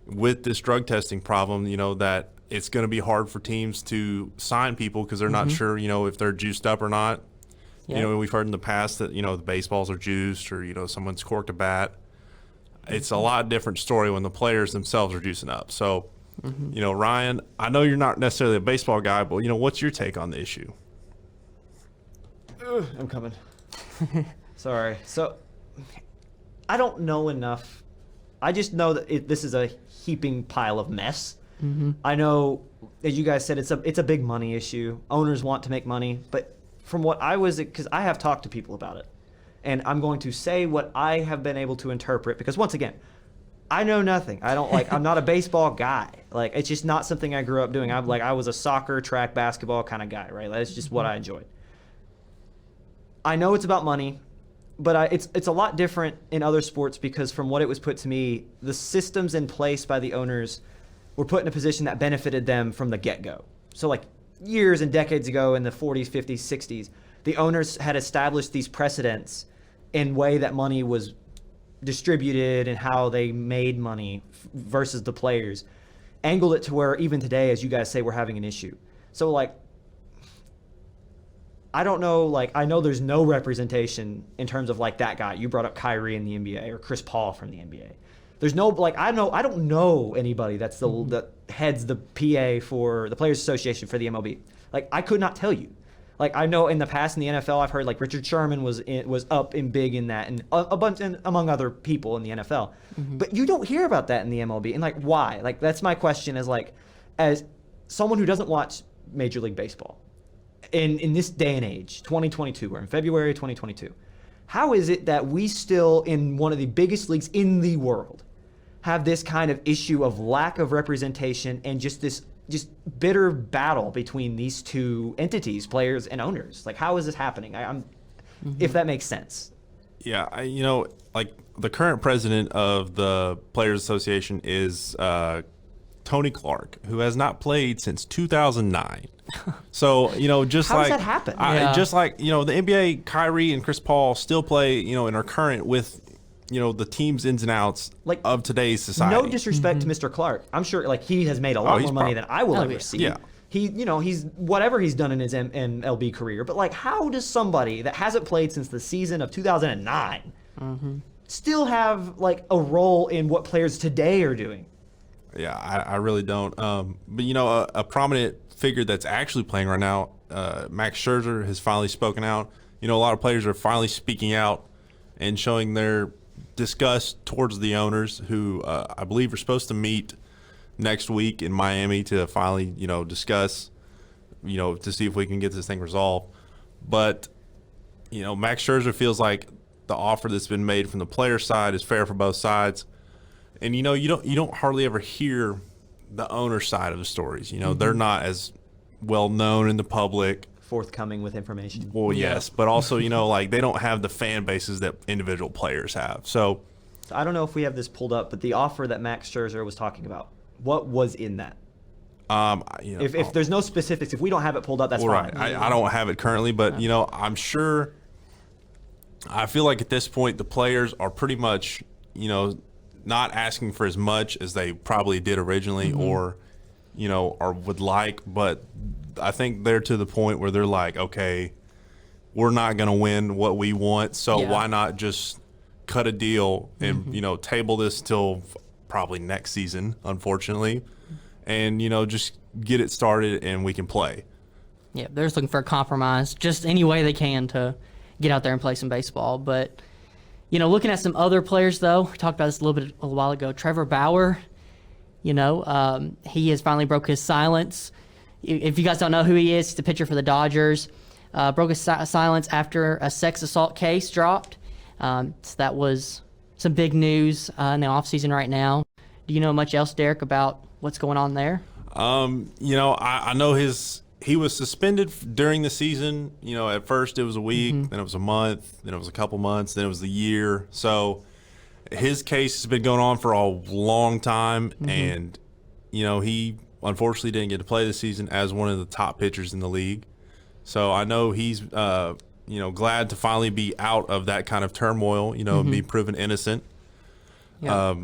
with this drug testing problem, that it's going to be hard for teams to sign people because they're not sure, if they're juiced up or not. Yeah. We've heard in the past that, the baseballs are juiced or, someone's corked a bat. It's a lot different story when the players themselves are juicing up. So, Ryan, I know you're not necessarily a baseball guy, but, what's your take on the issue? I'm coming. Sorry. So, I don't know enough. I just know that this is a heaping pile of mess. I know, as you guys said, it's a big money issue. Owners want to make money, but from what because I have talked to people about it, and I'm going to say what I have been able to interpret, because once again, I know nothing. I'm not a baseball guy. Like, it's just not something I grew up doing. I was a soccer, track, basketball kind of guy, right? That's just what I enjoyed. I know it's about money, but it's a lot different in other sports, because from what it was put to me, the systems in place by the owners were put in a position that benefited them from the get-go. So like years and decades ago in the 40s, 50s, 60s, the owners had established these precedents in way that money was distributed and how they made money versus the players, angled it to where even today, as you guys say, we're having an issue. So like, I don't know, like, I know there's no representation in terms of like that guy. You brought up Kyrie in the NBA or Chris Paul from the NBA. There's no, like, I don't know anybody that's that heads the PA for the Players Association for the MLB. Like, I could not tell you. Like, I know in the past in the NFL, I've heard like Richard Sherman was up and big in that, and a bunch, and among other people in the NFL. But you don't hear about that in the MLB, and like, why? Like, that's my question. Is like, as someone who doesn't watch Major League Baseball, in this day and age, 2022, we're in February 2022. How is it that we still, in one of the biggest leagues in the world, have this kind of issue of lack of representation and just this bitter battle between these two entities, players and owners? Like, how is this happening? If that makes sense. Yeah, like the current president of the Players Association is Tony Clark, who has not played since 2009. So, just how like does that happen? Just like, the NBA, Kyrie and Chris Paul still play, and are current with, the team's ins and outs Like, of today's society. No disrespect to Mr. Clark. I'm sure like he has made a lot more money than I will ever see. Yeah. He's whatever he's done in his MLB career. But like, how does somebody that hasn't played since the season of 2009 still have like a role in what players today are doing? Yeah, I really don't. But, a prominent figure that's actually playing right now, Max Scherzer, has finally spoken out. A lot of players are finally speaking out and showing their disgust towards the owners, who I believe are supposed to meet next week in Miami to finally, discuss, to see if we can get this thing resolved. But, Max Scherzer feels like the offer that's been made from the player side is fair for both sides. And, you don't hardly ever hear the owner side of the stories. They're not as well known in the public. Forthcoming with information. Well, yes, but also, like, they don't have the fan bases that individual players have. So I don't know if we have this pulled up, but the offer that Max Scherzer was talking about, what was in that? If there's no specifics, if we don't have it pulled up, that's right. fine. I don't have it currently, but I'm sure. I feel like at this point the players are pretty much, not asking for as much as they probably did originally, or would like, but I think they're to the point where they're like, okay, we're not going to win what we want, so why not just cut a deal and table this till probably next season, unfortunately, and just get it started and we can play. Yeah, they're just looking for a compromise, just any way they can to get out there and play some baseball. But looking at some other players, though, we talked about this a little while ago. Trevor Bauer, he has finally broke his silence. If you guys don't know who he is, he's the pitcher for the Dodgers. Broke his silence after a sex assault case dropped. So that was some big news in the offseason right now. Do you know much else, Derek, about what's going on there? I know he was suspended during the season. At first it was a week, then it was a month, then it was a couple months, then it was the year. So his case has been going on for a long time, and he unfortunately didn't get to play this season as one of the top pitchers in the league. So I know he's glad to finally be out of that kind of turmoil, and be proven innocent. Yeah.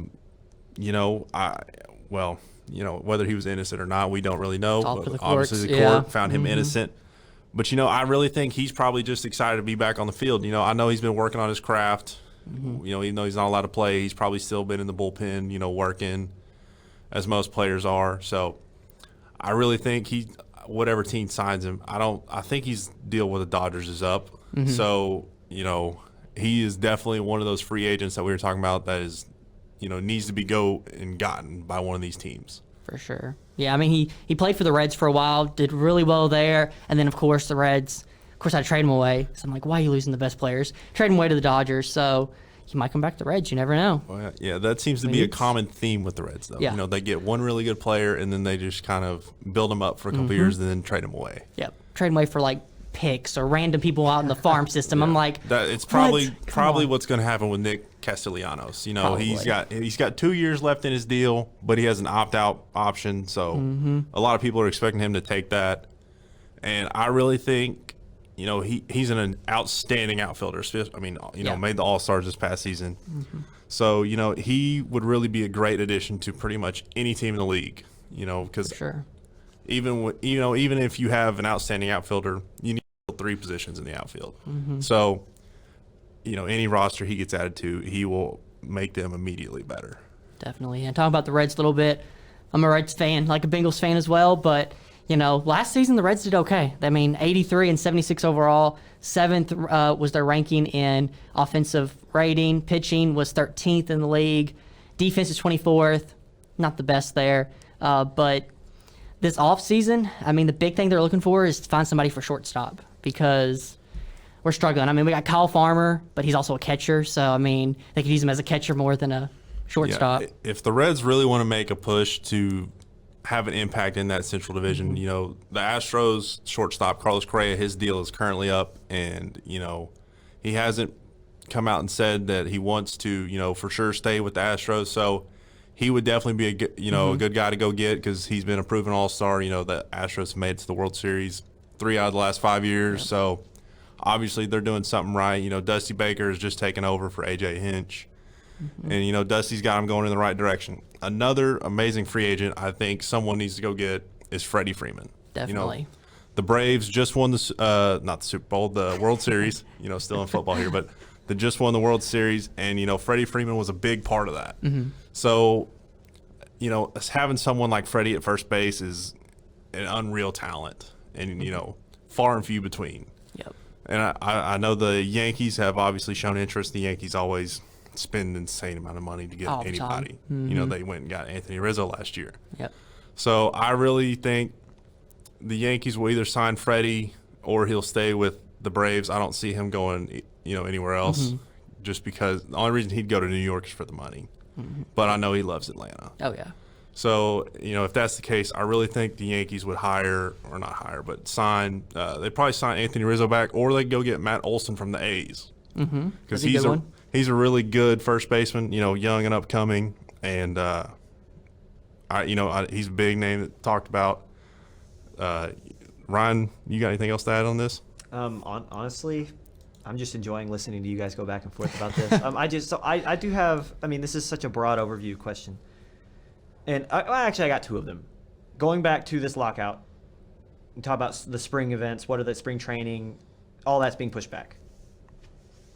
whether he was innocent or not, we don't really know. All for But the obviously, courts, the court found him innocent. But, I really think he's probably just excited to be back on the field. I know he's been working on his craft. Even though he's not allowed to play, he's probably still been in the bullpen, working, as most players are. So I really think whatever team signs him, I think his deal with the Dodgers is up. So, he is definitely one of those free agents that we were talking about that is, needs to be gotten by one of these teams. For sure. Yeah, I mean, he played for the Reds for a while, did really well there, and then, of course, the Reds, I had to trade him away. So I'm like, why are you losing the best players? Trade him away to the Dodgers, so he might come back to the Reds. You never know. Well, yeah, that seems to be a common theme with the Reds, though. Yeah. They get one really good player, and then they just kind of build them up for a couple years and then trade them away. Yep. Trade him away for, picks or random people out in the farm system. I'm like, it's probably what's going to happen with Nick Castellanos. He's got 2 years left in his deal, but he has an opt-out option. So a lot of people are expecting him to take that. And I really think, he's an outstanding outfielder. I mean, made the All-Stars this past season. So, he would really be a great addition to pretty much any team in the league. Because even if you have an outstanding outfielder, you need 3 positions in the outfield. So, any roster he gets added to, he will make them immediately better. Definitely. And talking about the Reds a little bit, I'm a Reds fan, like a Bengals fan as well, but last season the Reds did okay. I mean, 83 and 76 overall. 7th was their ranking in offensive rating. Pitching was 13th in the league. Defense is 24th. Not the best there. But this offseason, I mean, the big thing they're looking for is to find somebody for shortstop because we're struggling. I mean, we got Kyle Farmer, but he's also a catcher. So, I mean, they could use him as a catcher more than a shortstop. Yeah, if the Reds really want to make a push to have an impact in that Central Division, the Astros shortstop, Carlos Correa, his deal is currently up. And, he hasn't come out and said that he wants to, for sure stay with the Astros. So, he would definitely be a good guy to go get because he's been a proven all-star. The Astros made it to the World Series 3 out of the last 5 years. Yeah. So obviously they're doing something right. Dusty Baker has just taken over for A.J. Hinch. And, Dusty's got him going in the right direction. Another amazing free agent I think someone needs to go get is Freddy Freeman. Definitely. The Braves just won not the Super Bowl, the World Series, still in football here, but they just won the World Series. And, Freddie Freeman was a big part of that. So, having someone like Freddie at first base is an unreal talent and, far and few between. Yep. And I know the Yankees have obviously shown interest. The Yankees always spend an insane amount of money to get anybody. They went and got Anthony Rizzo last year. Yep. So I really think the Yankees will either sign Freddie or he'll stay with the Braves. I don't see him going, anywhere else just because the only reason he'd go to New York is for the money. But I know he loves Atlanta. Oh, yeah. So, if that's the case, I really think the Yankees would sign. They'd probably sign Anthony Rizzo back, or they'd go get Matt Olson from the A's. Because he's a really good first baseman, young and upcoming. And, he's a big name that talked about. Ryan, you got anything else to add on this? Honestly, I'm just enjoying listening to you guys go back and forth about this. I do have. I mean, this is such a broad overview question, and I got 2 of them. Going back to this lockout, and talk about the spring events. What are the spring training? All that's being pushed back.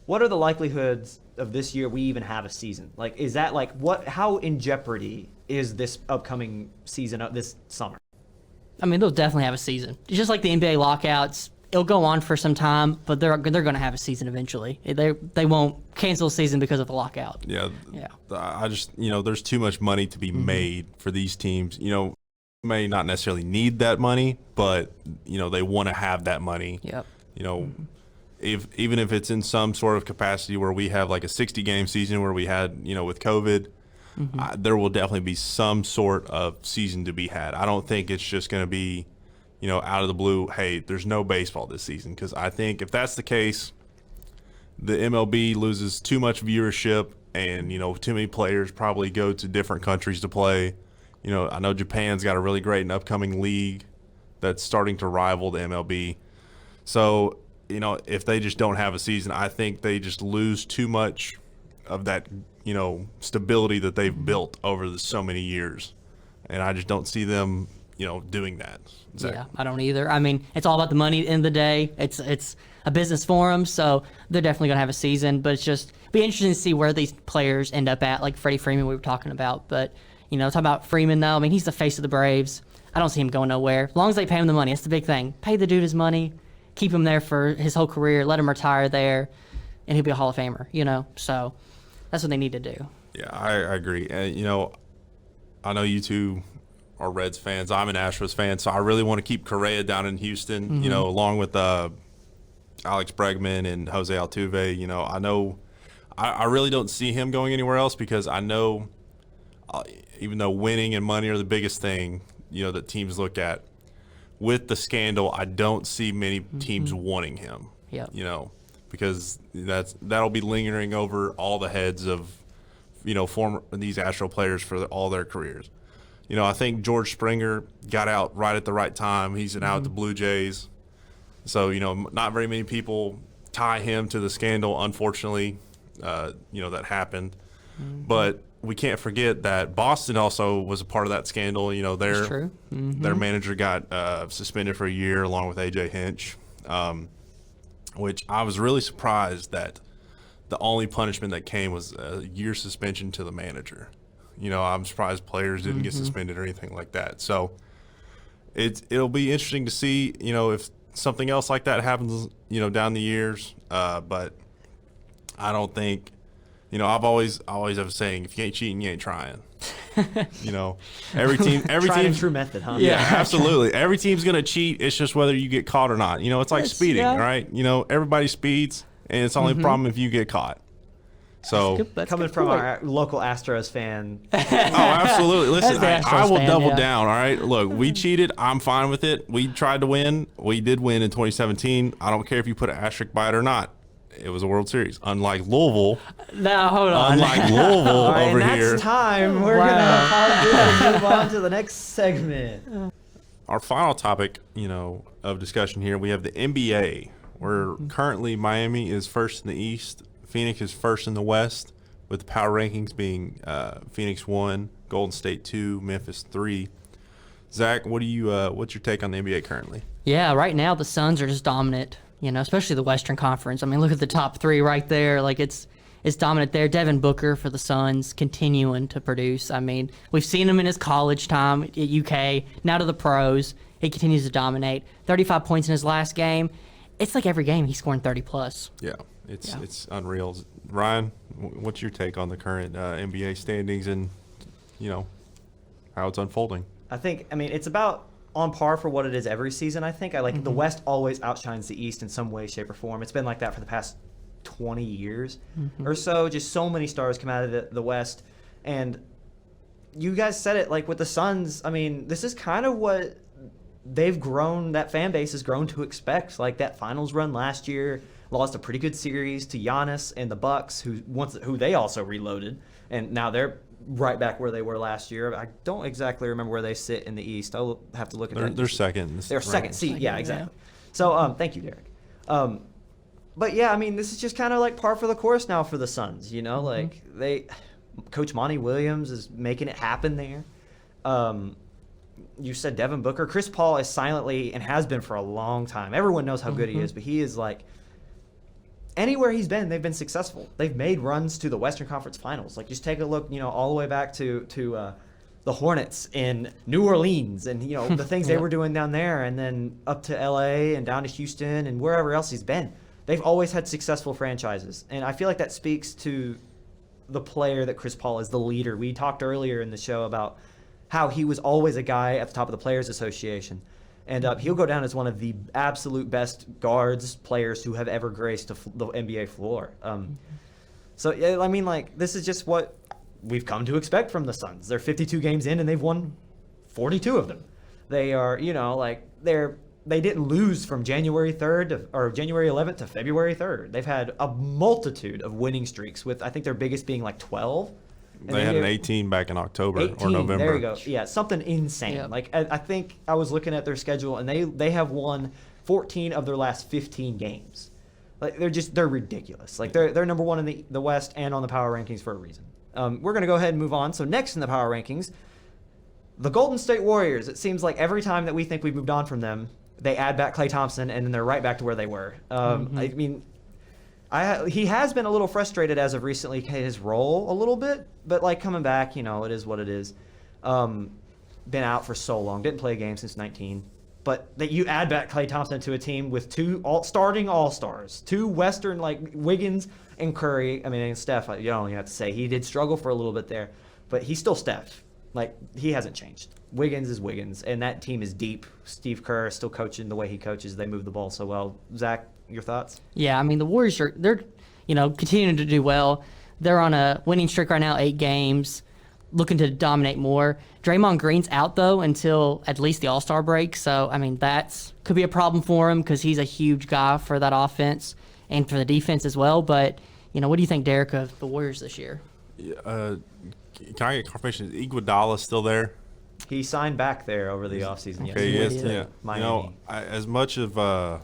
What are the likelihoods of this year we even have a season? Is that what? How in jeopardy is this upcoming season this summer? I mean, they'll definitely have a season. It's just like the NBA lockouts. It'll go on for some time, but they're going to have a season eventually. They won't cancel a season because of the lockout. Yeah. I just there's too much money to be made for these teams. May not necessarily need that money, but they want to have that money. Yep. Even if it's in some sort of capacity where we have like a 60-game season where we had with COVID, there will definitely be some sort of season to be had. I don't think it's just going to be out of the blue, hey, there's no baseball this season. Because I think if that's the case, the MLB loses too much viewership and, too many players probably go to different countries to play. I know Japan's got a really great and upcoming league that's starting to rival the MLB. So, if they just don't have a season, I think they just lose too much of that, stability that they've built over so many years. and I just don't see them, doing that. Zach. Yeah, I don't either. I mean, it's all about the money at the end of the day. It's a business for them, so they're definitely going to have a season. But it's just be interesting to see where these players end up at, like Freddie Freeman we were talking about. But, talking about Freeman, though, I mean, he's the face of the Braves. I don't see him going nowhere. As long as they pay him the money, that's the big thing. Pay the dude his money, keep him there for his whole career, let him retire there, and he'll be a Hall of Famer, So that's what they need to do. Yeah, I agree. And, I know you two are Reds fans. I'm an Astros fan, so I really want to keep Correa down in Houston, along with Alex Bregman and Jose Altuve. I know I really don't see him going anywhere else because I know even though winning and money are the biggest thing, that teams look at, with the scandal, I don't see many teams wanting him. Yep. Because that'll be lingering over all the heads of, former these Astro players for all their careers. I think George Springer got out right at the right time. He's now at the Blue Jays. So, not very many people tie him to the scandal, unfortunately, that happened. But we can't forget that Boston also was a part of that scandal. That's true. Their manager got suspended for a year along with A.J. Hinch, which I was really surprised that the only punishment that came was a year suspension to the manager. I'm surprised players didn't get suspended or anything like that. So it'll be interesting to see, if something else like that happens, down the years. But I don't think, I've always have a saying, if you ain't cheating, you ain't trying. Every team, Tried and true method, huh? Yeah, absolutely. Every team's gonna cheat. It's just whether you get caught or not. It's like speeding, right? Everybody speeds, and it's only a problem if you get caught. So Coming from our local Astros fan. Oh, absolutely. Listen, As the I Astros will fan, double yeah. down. All right. Look, we cheated. I'm fine with it. We tried to win. We did win in 2017. I don't care if you put an asterisk by it or not. It was a World Series. Unlike Louisville. Now, hold on. Unlike Louisville All right, over and that's here. time. We're Wow. gonna pause this and move on to the next segment. Our final topic, of discussion here, we have the NBA, where currently Miami is first in the East, Phoenix is first in the West, with the power rankings being Phoenix 1, Golden State 2, Memphis 3. Zach, what's your take on the NBA currently? Yeah, right now the Suns are just dominant, especially the Western Conference. I mean, look at the top three right there. Like, it's dominant there. Devin Booker for the Suns continuing to produce. I mean, we've seen him in his college time at UK, now to the pros. He continues to dominate. 35 points in his last game. It's like every game he's scoring 30-plus. Yeah, it's unreal. Ryan, what's your take on the current NBA standings and, how it's unfolding? I think, it's about on par for what it is every season, I think. The West always outshines the East in some way, shape, or form. It's been like that for the past 20 years or so. Just so many stars come out of the West. And you guys said it, like with the Suns, this is kind of what they've grown, that fan base has grown to expect. Like that finals run last year, lost a pretty good series to Giannis and the Bucks, who they also reloaded. And now they're right back where they were last year. I don't exactly remember where they sit in the East. I'll have to look at that. They're second. They're second seed. Yeah, exactly. So, thank you, Derek. But yeah, this is just kind of like par for the course now for the Suns. Like Coach Monty Williams is making it happen there. You said Devin Booker. Chris Paul is silently and has been for a long time. Everyone knows how good he is, but he is like anywhere he's been, they've been successful. They've made runs to the Western Conference Finals. Like just take a look, all the way back to the Hornets in New Orleans and the things they were doing down there, and then up to LA and down to Houston and wherever else he's been. They've always had successful franchises, and I feel like that speaks to the player that Chris Paul is, the leader. We talked earlier in the show about how he was always a guy at the top of the Players Association. And he'll go down as one of the absolute best guards players who have ever graced the NBA floor. So, yeah, this is just what we've come to expect from the Suns. They're 52 games in, and they've won 42 of them. They are, they didn't lose from January 3rd or January 11th to February 3rd. They've had a multitude of winning streaks, with I think their biggest being like 12. They had an 18 back in October 18, or November. There you go. Yeah, something insane. Yep. Like I think I was looking at their schedule, and they have won 14 of their last 15 games. Like they're ridiculous. Like they're number one in the West and on the power rankings for a reason. We're gonna go ahead and move on. So next in the power rankings, The Golden State Warriors, it seems like every time that we think we've moved on from them, they add back Klay Thompson, and then they're right back to where they were. I mean, he has been a little frustrated as of recently, his role a little bit, but like coming back, it is what it is. Been out for so long, didn't play a game since 19. But that you add back Klay Thompson to a team with two starting all-stars, two Western, like Wiggins and Curry. I mean, and Steph, you don't even have to say. He did struggle for a little bit there, but he's still Steph. Like, he hasn't changed. Wiggins is Wiggins, and that team is deep. Steve Kerr is still coaching the way he coaches. They move the ball so well. Zach, your thoughts? Yeah, I mean, the Warriors they're continuing to do well. They're on a winning streak right now, 8 games, looking to dominate more. Draymond Green's out, though, until at least the All-Star break. So, I mean, could be a problem for him because he's a huge guy for that offense and for the defense as well. But, what do you think, Derek, of the Warriors this year? Can I get confirmation? Is Iguodala still there? He signed back there over the offseason. Okay, yes, yes, yeah. Miami. As much of a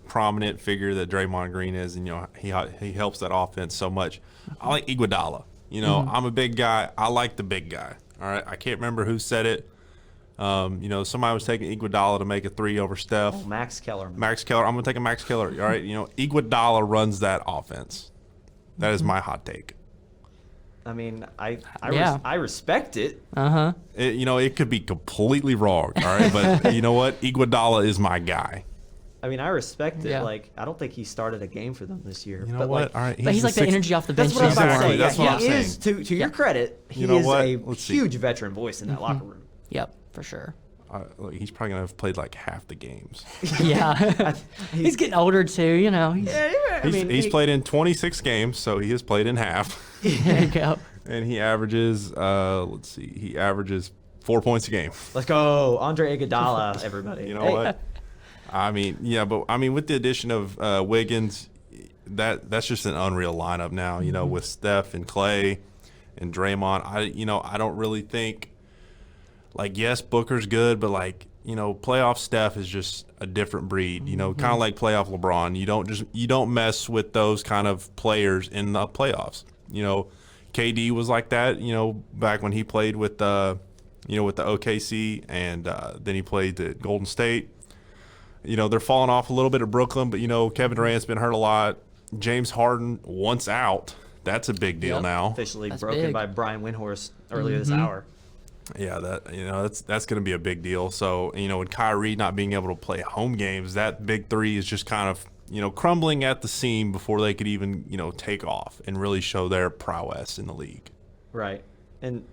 prominent figure that Draymond Green is, and he helps that offense so much. I like Iguodala. I'm a big guy. I like the big guy. All right, I can't remember who said it. Somebody was taking Iguodala to make a 3 over Steph. Oh, Max Keller. Max Keller. I'm gonna take a Max Keller. All right, Iguodala runs that offense. That is my hot take. I mean, I respect it. Uh-huh. It could be completely wrong. All right, but you know what? Iguodala is my guy. I mean, I respect it. Yeah. Like, I don't think he started a game for them this year. You know but what? Like, All right, But he's like the energy off the bench. that's what I'm about to say. That's what I'm he saying. is, to your credit, he You know is what? a Let's see. huge veteran voice in that locker room. Yep, for sure. Look, he's probably gonna have played like half the games. Yeah. He's getting older, too, He's played in 26 games, so he has played in half. There you go. And he averages, he averages 4 points a game. Let's go, Andre Iguodala, everybody. You know what? I mean, yeah, but I mean, with the addition of Wiggins, that's just an unreal lineup now. With Steph and Klay and Draymond, I don't really think. Like, yes, Booker's good, but playoff Steph is just a different breed. Kind of like playoff LeBron. You don't mess with those kind of players in the playoffs. KD was like that. Back when he played with the OKC, and then he played at Golden State. They're falling off a little bit of Brooklyn, but Kevin Durant's been hurt a lot. James Harden once out. That's a big deal now. Officially That's broken big. by Brian Windhorst earlier this hour. Yeah, that's going to be a big deal. So, with Kyrie not being able to play home games, that big three is just kind of, crumbling at the seam before they could even, take off and really show their prowess in the league. Right. And,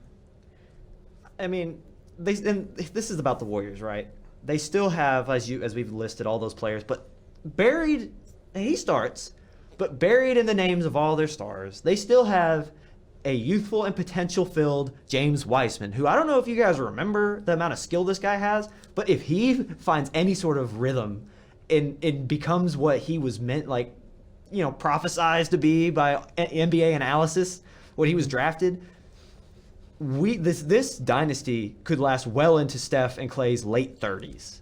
I mean, this is about the Warriors, right? They still have, as we've listed, all those players, but buried, and he starts, but buried in the names of all their stars, they still have a youthful and potential-filled James Wiseman, who I don't know if you guys remember the amount of skill this guy has, but if he finds any sort of rhythm and becomes what he was meant, prophesized to be by NBA analysis, when he was drafted, this dynasty could last well into Steph and Klay's late 30s.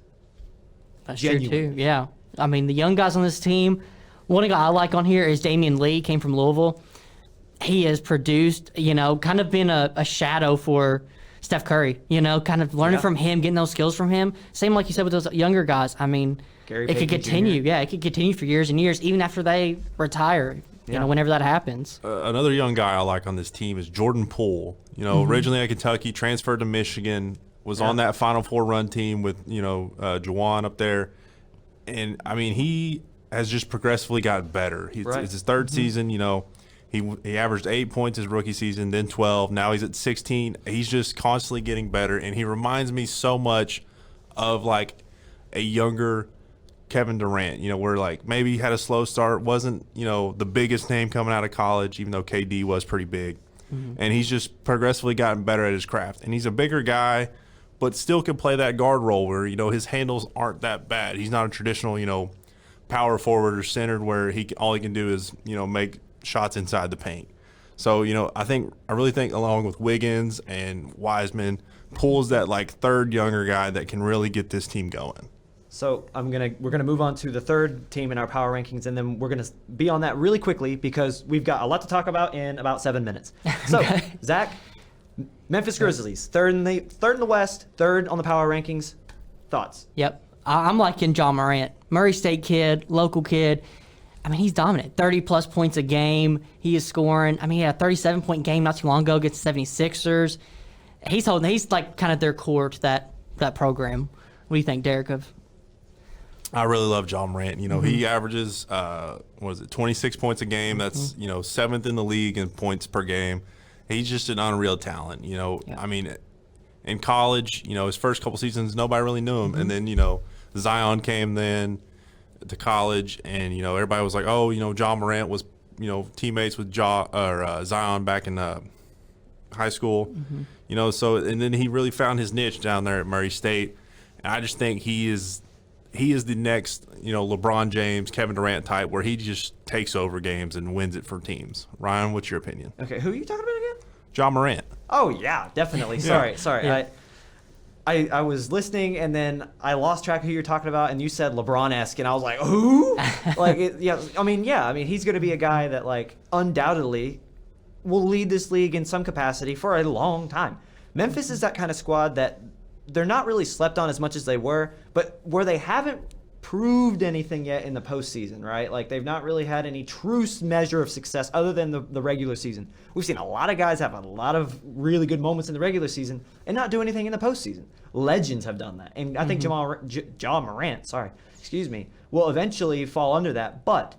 That's true, too. Yeah. I mean, the young guys on this team, one guy I like on here is Damian Lee, came from Louisville. He has produced, kind of been a shadow for Steph Curry, kind of learning from him, getting those skills from him. Same like you said with those younger guys. I mean, Gary it could Payton continue. Jr. Yeah, it could continue for years and years, even after they retire, whenever that happens. Another young guy I like on this team is Jordan Poole. Originally at Kentucky, transferred to Michigan, was on that Final Four run team with, Juwan up there. And, I mean, he has just progressively gotten better. It's his third season, He averaged 8 points his rookie season, then 12. Now he's at 16. He's just constantly getting better, and he reminds me so much of a younger Kevin Durant. Where maybe he had a slow start, wasn't the biggest name coming out of college, even though KD was pretty big, and he's just progressively gotten better at his craft. And he's a bigger guy, but still can play that guard role where his handles aren't that bad. He's not a traditional power forward or centered where all he can do is make shots inside the paint. So, I really think along with Wiggins and Wiseman, Poole's that third younger guy that can really get this team going. So we're gonna move on to the third team in our power rankings, and then we're gonna be on that really quickly because we've got a lot to talk about in about 7 minutes. So, Zach, Memphis Grizzlies, third in the West, third on the power rankings. Thoughts? Yep. I'm liking John Morant. Murray State kid, local kid. I mean, he's dominant. 30-plus points a game. He is scoring. I mean, he had a 37-point game not too long ago against the 76ers. He's like kind of their core to that program. What do you think, Derek? I really love John Morant. He averages 26 points a game. That's seventh in the league in points per game. He's just an unreal talent. I mean, in college, his first couple seasons, nobody really knew him, and then Zion came then to college, and everybody was like, oh, John Morant was teammates with Zion back in high school. So and then he really found his niche down there at Murray State. And I just think he is the next, LeBron James, Kevin Durant type, where he just takes over games and wins it for teams. Ryan, what's your opinion? Okay, who are you talking about again? John Morant. Oh yeah, definitely. Sorry. Yeah. I was listening and then I lost track of who you're talking about, and you said LeBron-esque, and I was like, who? I mean, he's going to be a guy that like undoubtedly will lead this league in some capacity for a long time. Memphis is that kind of squad that they're not really slept on as much as they were, but where they haven't proved anything yet in the postseason, right? Like they've not really had any true measure of success other than the regular season. We've seen a lot of guys have a lot of really good moments in the regular season and not do anything in the postseason. Legends have done that. And I think John Morant, will eventually fall under that. But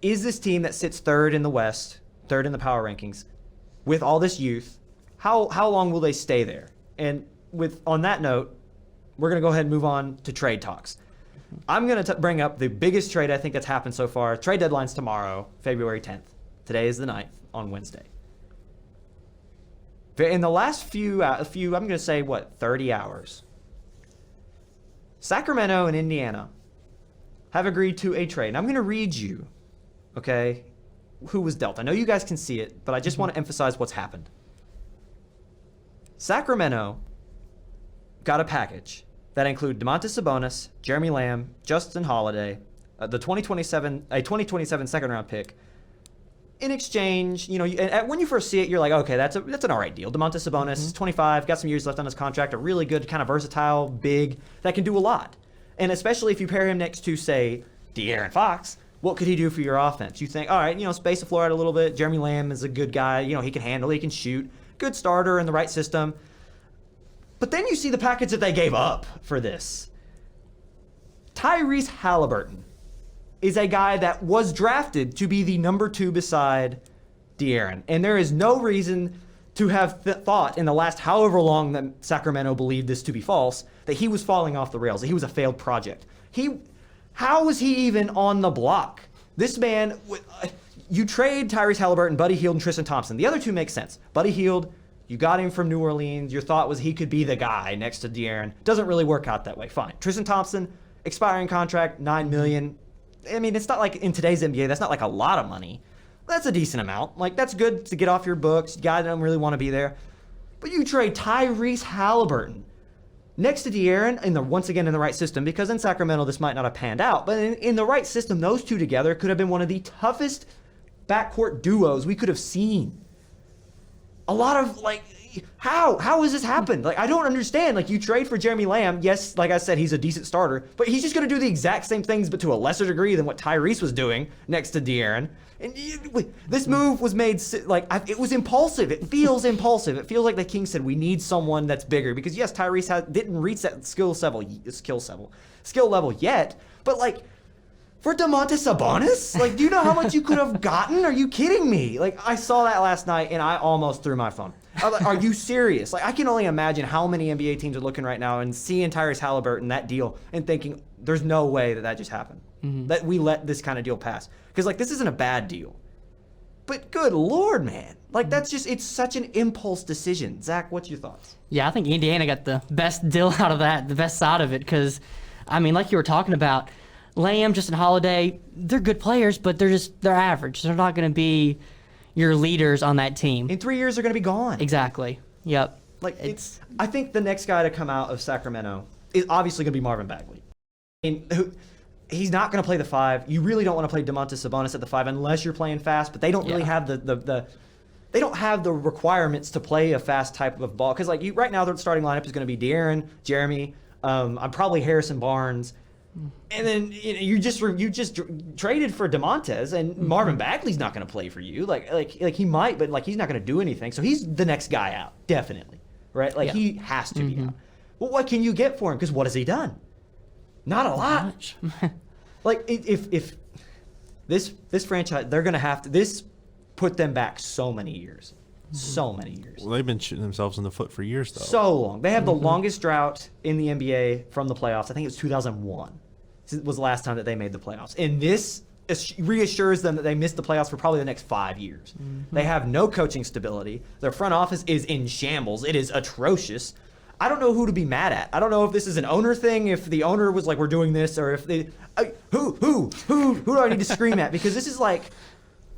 is this team that sits third in the West, third in the power rankings, with all this youth, how long will they stay there? And on that note, we're going to go ahead and move on to trade talks. I'm going to bring up the biggest trade I think that's happened so far. Trade deadline's tomorrow, February 10th. Today is the 9th, on Wednesday. In the last few I'm going to say, 30 hours, Sacramento and Indiana have agreed to a trade. And I'm going to read you, okay, who was dealt. I know you guys can see it, but I just want to emphasize what's happened. Sacramento got a package that include Domantas Sabonis, Jeremy Lamb, Justin Holiday, the 2027 second round pick. In exchange, when you first see it, you're like, okay, that's an all right deal. Domantas Sabonis, 25, got some years left on his contract, a really good kind of versatile big that can do a lot. And especially if you pair him next to, say, De'Aaron Fox, what could he do for your offense? You think, all right, space the floor out a little bit. Jeremy Lamb is a good guy. He can handle, he can shoot. Good starter in the right system. But then you see the package that they gave up for this. Tyrese Halliburton is a guy that was drafted to be the number 2 beside De'Aaron. And there is no reason to have thought in the last however long that Sacramento believed this to be false, that he was falling off the rails, that he was a failed project. How was he even on the block? This man, you trade Tyrese Halliburton, Buddy Hield, and Tristan Thompson. The other two make sense. Buddy Hield, you got him from New Orleans. Your thought was he could be the guy next to De'Aaron. Doesn't really work out that way. Fine. Tristan Thompson, expiring contract, $9 million. I mean, it's not like in today's NBA, that's not like a lot of money. That's a decent amount. Like, that's good to get off your books. Guy that don't really want to be there. But you trade Tyrese Halliburton next to De'Aaron, once again in the right system, because in Sacramento this might not have panned out, but in the right system, those two together could have been one of the toughest backcourt duos we could have seen. A lot of, how has this happened? I don't understand. You trade for Jeremy Lamb. Yes, like I said, he's a decent starter, but he's just going to do the exact same things, but to a lesser degree than what Tyrese was doing next to De'Aaron. And this move was made, it was impulsive. It feels impulsive. It feels like the Kings said, we need someone that's bigger. Because, yes, Tyrese didn't reach that skill level yet, but, for Domantas Sabonis? Do you know how much you could have gotten? Are you kidding me? I saw that last night, and I almost threw my phone. I was like, are you serious? I can only imagine how many NBA teams are looking right now and seeing Tyrese Halliburton, that deal, and thinking, there's no way that just happened. That we let this kind of deal pass. Because, this isn't a bad deal. But good Lord, man. It's such an impulse decision. Zach, what's your thoughts? Yeah, I think Indiana got the best deal out of that, the best side of it, because, like you were talking about, Lamb, Justin Holiday, they're good players, but they're average. They're not going to be your leaders on that team. In 3 years, they're going to be gone. Exactly. Yep. I think the next guy to come out of Sacramento is obviously going to be Marvin Bagley. He's not going to play the 5. You really don't want to play Domantas Sabonis at the 5 unless you're playing fast, but they don't really have they don't have the requirements to play a fast type of ball. Because like right now, their starting lineup is going to be De'Aaron, Jeremy, I'm probably Harrison Barnes. And then you just traded for DeMontes, and Marvin Bagley's not going to play for you. Like he might, but like he's not going to do anything. So he's the next guy out, definitely, right? Like he has to be out. Well, what can you get for him? Because what has he done? Not a lot. Like if this franchise, they're going to have to. This put them back so many years. So many years. Well, they've been shooting themselves in the foot for years, though. So long. They have the longest drought in the NBA from the playoffs. I think it was 2001. It was the last time that they made the playoffs. And this reassures them that they missed the playoffs for probably the next 5 years. They have no coaching stability. Their front office is in shambles. It is atrocious. I don't know who to be mad at. I don't know if this is an owner thing, if the owner was like, we're doing this, or if they... Who do I need to scream at? Because this is like...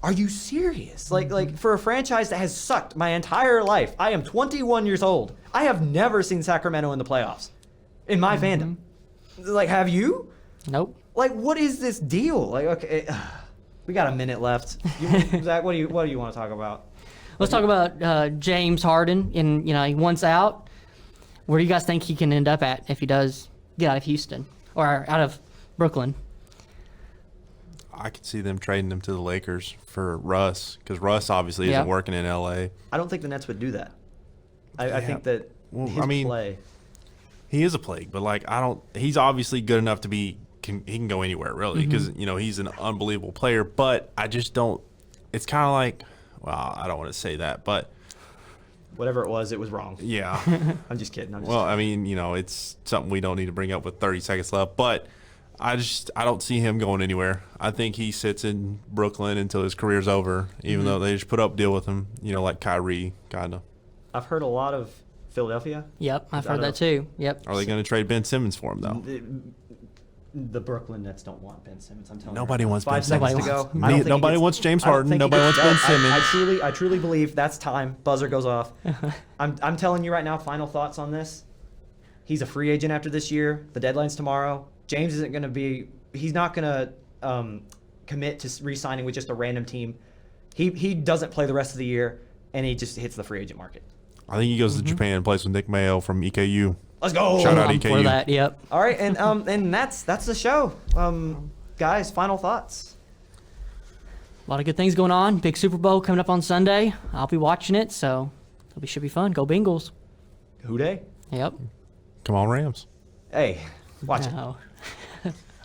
Are you serious? Like for a franchise that has sucked my entire life. I am 21 years old. I have never seen Sacramento in the playoffs in my fandom. Like, have you? Nope. Like, what is this deal? Like, okay, we got a minute left. Zach, what do you want to talk about? Let's talk about James Harden. And he wants out. Where do you guys think he can end up at if he does get out of Houston or out of Brooklyn? I could see them trading him to the Lakers for Russ, because Russ obviously isn't working in LA. I don't think the Nets would do that. I think that play. He is a plague, but like he's obviously good enough to be. He can go anywhere really, because he's an unbelievable player. But I just don't. It's kind of like, well, I don't want to say that, but whatever it was wrong. Yeah, I'm just kidding. I mean, it's something we don't need to bring up with 30 seconds left, but. I don't see him going anywhere. I think he sits in Brooklyn until his career's over, even though they just put up a deal with him, like Kyrie, kind of. I've heard a lot of Philadelphia. Yep, I've heard that too. Yep. Are they going to trade Ben Simmons for him, though? The Brooklyn Nets don't want Ben Simmons. I'm telling you. Nobody wants Ben Simmons. 5 seconds to go. Nobody wants James Harden. Nobody wants Ben Simmons. I truly believe that's time. Buzzer goes off. I'm telling you right now, final thoughts on this. He's a free agent after this year. The deadline's tomorrow. James isn't going to be – he's not going to commit to re-signing with just a random team. He doesn't play the rest of the year, and he just hits the free agent market. I think he goes to Japan and plays with Nick Mayo from EKU. Let's go. Shout out EKU. For that, yep. All right, and that's the show. Guys, final thoughts. A lot of good things going on. Big Super Bowl coming up on Sunday. I'll be watching it, so it should be fun. Go Bengals. Who day? Yep. Come on, Rams. Hey, watch it.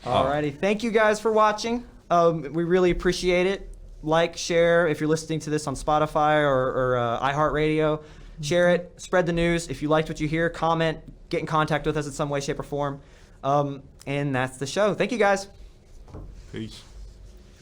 Alrighty, thank you guys for watching. We really appreciate it. Like, share if you're listening to this on Spotify or iHeartRadio. Share it, spread the news. If you liked what you hear, comment, get in contact with us in some way, shape, or form. And that's the show. Thank you guys. Peace.